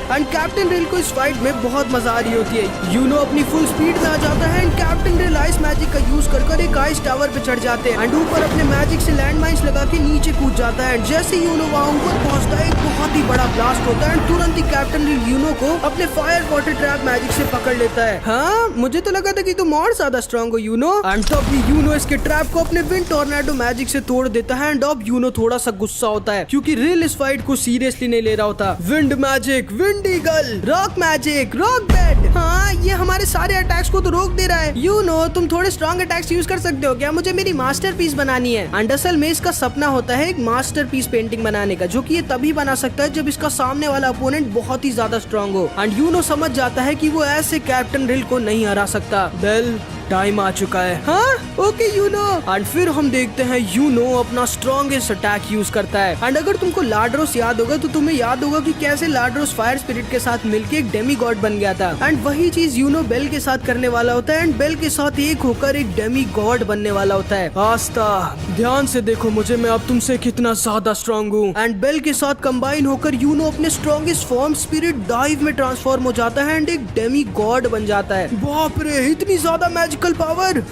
And captain रिल को इस फाइट में बहुत मजा आ रही होती है। यूनो अपनी फुल स्पीड में आ जाता है and captain reel ice magic का यूज कर एक आइस टावर पे चढ़ जाते हैं एंड ऊपर अपने मैजिक से लैंड माइन्स लगा के नीचे कूद जाता है। जैसे यूनो वहाँ ऊपर पहुँचता है, एक बहुत ही बड़ा ब्लास्ट होता है एंड तुरंत ही कैप्टन रिल यूनो को अपने फायर वाटर ट्रैप मैजिक से पकड़ लेता है। हाँ, मुझे तो लगा था कि तुम और ज्यादा स्ट्रॉन्ग हो यूनो। एंड तब भी यूनो इसके ट्रैप को अपने विंड टॉर्नेडो मैजिक से तोड़ देता है। एंड अब यूनो थोड़ा सा गुस्सा होता है, क्योंकि रिल इस फाइट को सीरियसली नहीं ले रहा होता। Wind magic, wind eagle, rock magic, rock bed. हाँ, ये हमारे सारे अटैक्स को तो रोक दे रहा है। यूनो, तुम थोड़े स्ट्रॉन्ग अटैक्स यूज कर सकते हो क्या? मुझे मेरी मास्टरपीस बनानी है। एंड असल में इसका सपना होता है एक मास्टरपीस पेंटिंग बनाने का, जो कि ये तभी बना सकता है जब इसका सामने वाला अपोनेंट बहुत ही ज्यादा स्ट्रॉन्ग हो। एंड यूनो समझ जाता है कि वो ऐसे कैप्टन रिल को नहीं हरा सकता। बेल, टाइम आ चुका है। हाँ, ओके यूनो। एंड फिर हम देखते हैं यूनो अपना स्ट्रॉन्गेस्ट अटैक यूज करता है। एंड अगर तुमको लाड्रोस याद होगा तो तुम्हें याद होगा कि कैसे लाड्रोस फायर स्पिरिट के साथ मिलके एक डेमी गॉड बन गया था। एंड वही चीज यूनो बेल के साथ करने वाला होता है एंड बेल के साथ एक होकर एक डेमी गॉड बनने वाला होता है। आस्था, ध्यान से देखो मुझे, मैं अब तुमसे कितना ज्यादा स्ट्रॉन्ग हूँ। एंड बेल के साथ कंबाइन होकर यूनो अपने स्ट्रॉन्गेस्ट फॉर्म स्पिरिट डाइव में ट्रांसफॉर्म हो जाता है एंड एक डेमी गॉड बन जाता है। बाप रे, इतनी ज्यादा मैजिकल पावर।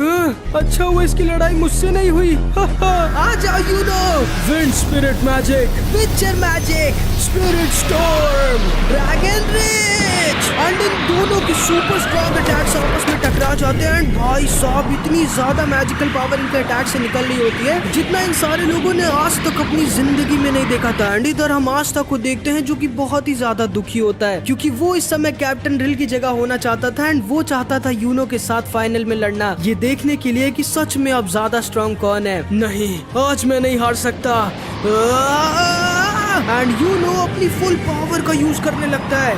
अच्छा हुआ इसकी लड़ाई मुझसे नहीं हुई। आ जाओ यूनो। विंड स्पिरिट मैजिक, विचर magic, spirit storm, dragon rich. And इन दोनों की सुपर स्ट्रॉन्ग अटैक्स आपस में टकरा जाते हैं एंड भाई साहब इतनी ज्यादा मैजिकल पावर इनके अटैक से निकल रही होती है, जितना इन सारे लोगों ने आज तक अपनी जिंदगी में नहीं देखा था। एंड इधर हम आस्था को देखते हैं, जो कि बहुत ही ज्यादा दुखी होता है, क्योंकि वो इस समय कैप्टन रिल की जगह होना चाहता था एंड वो चाहता था यूनो के साथ फाइनल में लड़ना, ये देखने के लिए कि सच में अब ज्यादा स्ट्रॉन्ग कौन है। नहीं, आज मैं नहीं हार सकता। एंड यूनो अपनी फुल पावर का यूज करने लगता है।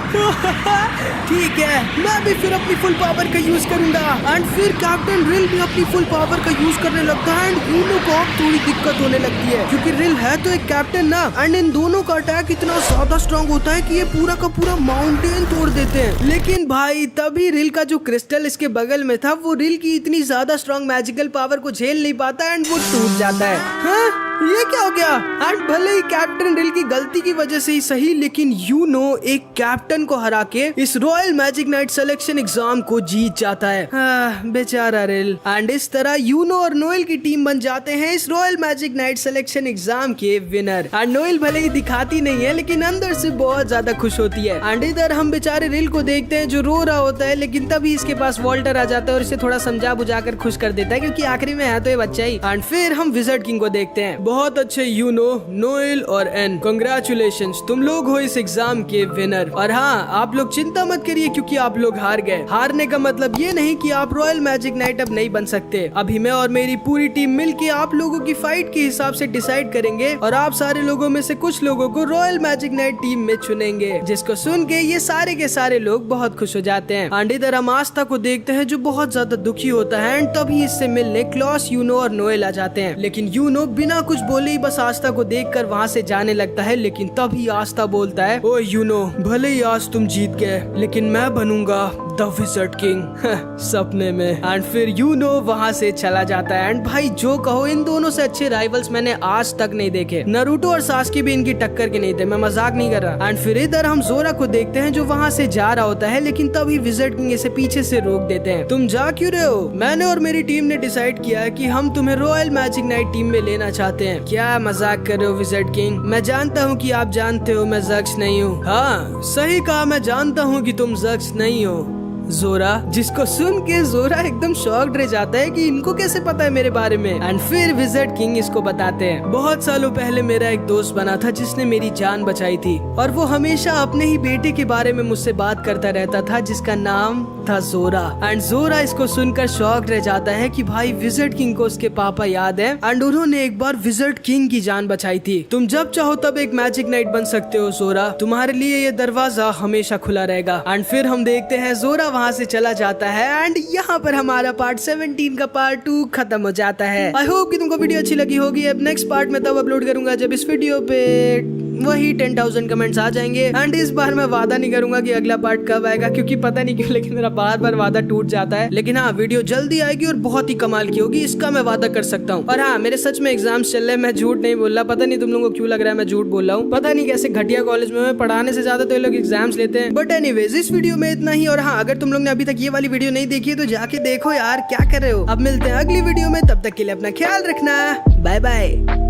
ठीक है, मैं भी फिर अपनी फुल पावर का यूज करूंगा। एंड फिर कैप्टन रिल भी अपनी फुल पावर का यूज करने लगता है एंड यूनो को अब थोड़ी दिक्कत होने लगती है, क्योंकि रिल है तो एक कैप्टन ना। एंड इन दोनों का अटैक इतना ज्यादा स्ट्रॉन्ग होता है कि ये पूरा का पूरा माउंटेन तोड़ देते हैं। लेकिन भाई तभी रिल का जो क्रिस्टल इसके बगल में था, वो रिल की इतनी ज्यादा स्ट्रॉन्ग मैजिकल पावर को झेल नहीं पाता एंड वो टूट जाता है। हाँ? ये क्या हो गया? एंड भले ही कैप्टन रिल की गलती की वजह से ही सही, लेकिन यूनो एक कैप्टन को हरा के इस royal magic knight selection exam को जीत जाता है। बेचारा रिल। एंड इस तरह यूनो और नोएल की टीम बन जाते हैं इस royal magic knight selection exam के विनर। एंड नोएल भले ही दिखाती नहीं है, लेकिन अंदर से बहुत ज्यादा खुश होती है। एंड इधर हम बेचारे रिल को देखते हैं जो रो रहा होता है, लेकिन तभी इसके पास वॉल्टर आ जाता है और इसे थोड़ा समझा बुझा कर खुश कर देता है, क्योंकि आखिरी में है तो ये बच्चा ही। एंड फिर हम विजर्ड किंग को देखते हैं। बहुत अच्छे यूनो, नोएल और एन, कांग्रेचुलेशंस, तुम लोग हो इस एग्जाम के विनर। और हाँ, आप लोग चिंता मत करिए क्योंकि आप लोग हार गए। हारने का मतलब ये नहीं कि आप रॉयल मैजिक नाइट अब नहीं बन सकते। अभी मैं और मेरी पूरी टीम मिलके आप लोगों की फाइट के हिसाब से डिसाइड करेंगे और आप सारे लोगों में से कुछ लोगों को रॉयल मैजिक नाइट टीम में चुनेंगे, जिसको सुन के ये सारे के सारे लोग बहुत खुश हो जाते हैं। एंड इधर हम आस्था को देखते हैं जो बहुत ज्यादा दुखी होता है एंड तभी इससे मिलने क्लॉस, यूनो और नोएल आ जाते हैं। लेकिन यूनो बिना कुछ बोले ही बस आस्था को देखकर वहाँ से जाने लगता है। लेकिन तभी आस्था बोलता है, ओ यूनो, भले ही आज तुम जीत गए लेकिन मैं बनूंगा द विज़र्ड किंग सपने में। एंड फिर यूनो वहाँ से चला जाता है। एंड भाई जो कहो, इन दोनों से अच्छे राइवल्स मैंने आज तक नहीं देखे। नारुतो और सास्के भी इनकी टक्कर के नहीं थे, मैं मजाक नहीं कर रहा। एंड फिर इधर हम जोरा को देखते हैं जो वहाँ से जा रहा होता है, लेकिन तभी विज़र्ड किंग इसे पीछे से रोक देते हैं। तुम जा क्यों रहे हो? मैंने और मेरी टीम ने डिसाइड किया है कि हम तुम्हें रॉयल मैजिक नाइट टीम में लेना चाहते हैं। क्या मजाक कर रहे हो विज़र्ड किंग? मैं जानता हूँ कि आप जानते हो मैं ज़क्स नहीं हूँ। हाँ सही कहा, मैं जानता हूँ कि तुम ज़क्स नहीं हो जोरा। जिसको सुन के जोरा एकदम शॉक्ड रह जाता है कि इनको कैसे पता है मेरे बारे में। एंड फिर विज़र्ड किंग इसको बताते हैं, बहुत सालों पहले मेरा एक दोस्त बना था जिसने मेरी जान बचाई थी और वो हमेशा अपने ही बेटे के बारे में मुझसे बात करता रहता था जिसका नाम था जोरा। एंड जोरा इसको सुनकर शॉक्ड रह जाता है कि भाई विज़र्ड किंग को उसके पापा याद है एंड उन्होंने एक बार विज़र्ड किंग की जान बचाई थी। तुम जब चाहो तब एक मैजिक नाइट बन सकते हो जोरा, तुम्हारे लिए ये दरवाजा हमेशा खुला रहेगा। एंड फिर हम देखते हैं जोरा वहाँ से चला जाता है एंड यहाँ पर हमारा पार्ट 17 का पार्ट 2 खत्म हो जाता है। आई होप कि तुमको वीडियो अच्छी लगी होगी। अब नेक्स्ट पार्ट में तब अपलोड करूंगा जब इस वीडियो पे वही 10,000 कमेंट्स आ जाएंगे। एंड इस बार मैं वादा नहीं करूंगा कि अगला पार्ट कब आएगा, क्योंकि पता नहीं क्यों लेकिन मेरा बार बार वादा टूट जाता है। लेकिन हाँ, वीडियो जल्दी आएगी और बहुत ही कमाल की होगी, इसका मैं वादा कर सकता हूँ। और हाँ, मेरे सच में एग्जाम्स चल रहे हैं, मैं झूठ नहीं बोल रहा। पता नहीं तुम लोगों को क्यों लग रहा है मैं झूठ बोल रहा हूँ, पता नहीं कैसे घटिया कॉलेज में मैं पढ़ाने से ज्यादा तो ये लोग एग्जाम्स लेते हैं। बट एनीवेज, इस वीडियो में इतना ही। और हाँ, अगर तुम लोग ने अभी तक ये वाली वीडियो नहीं देखी है तो जाके देखो यार, क्या कर रहे हो। अब मिलते हैं अगली वीडियो में, तब तक के लिए अपना ख्याल रखना। Bye bye.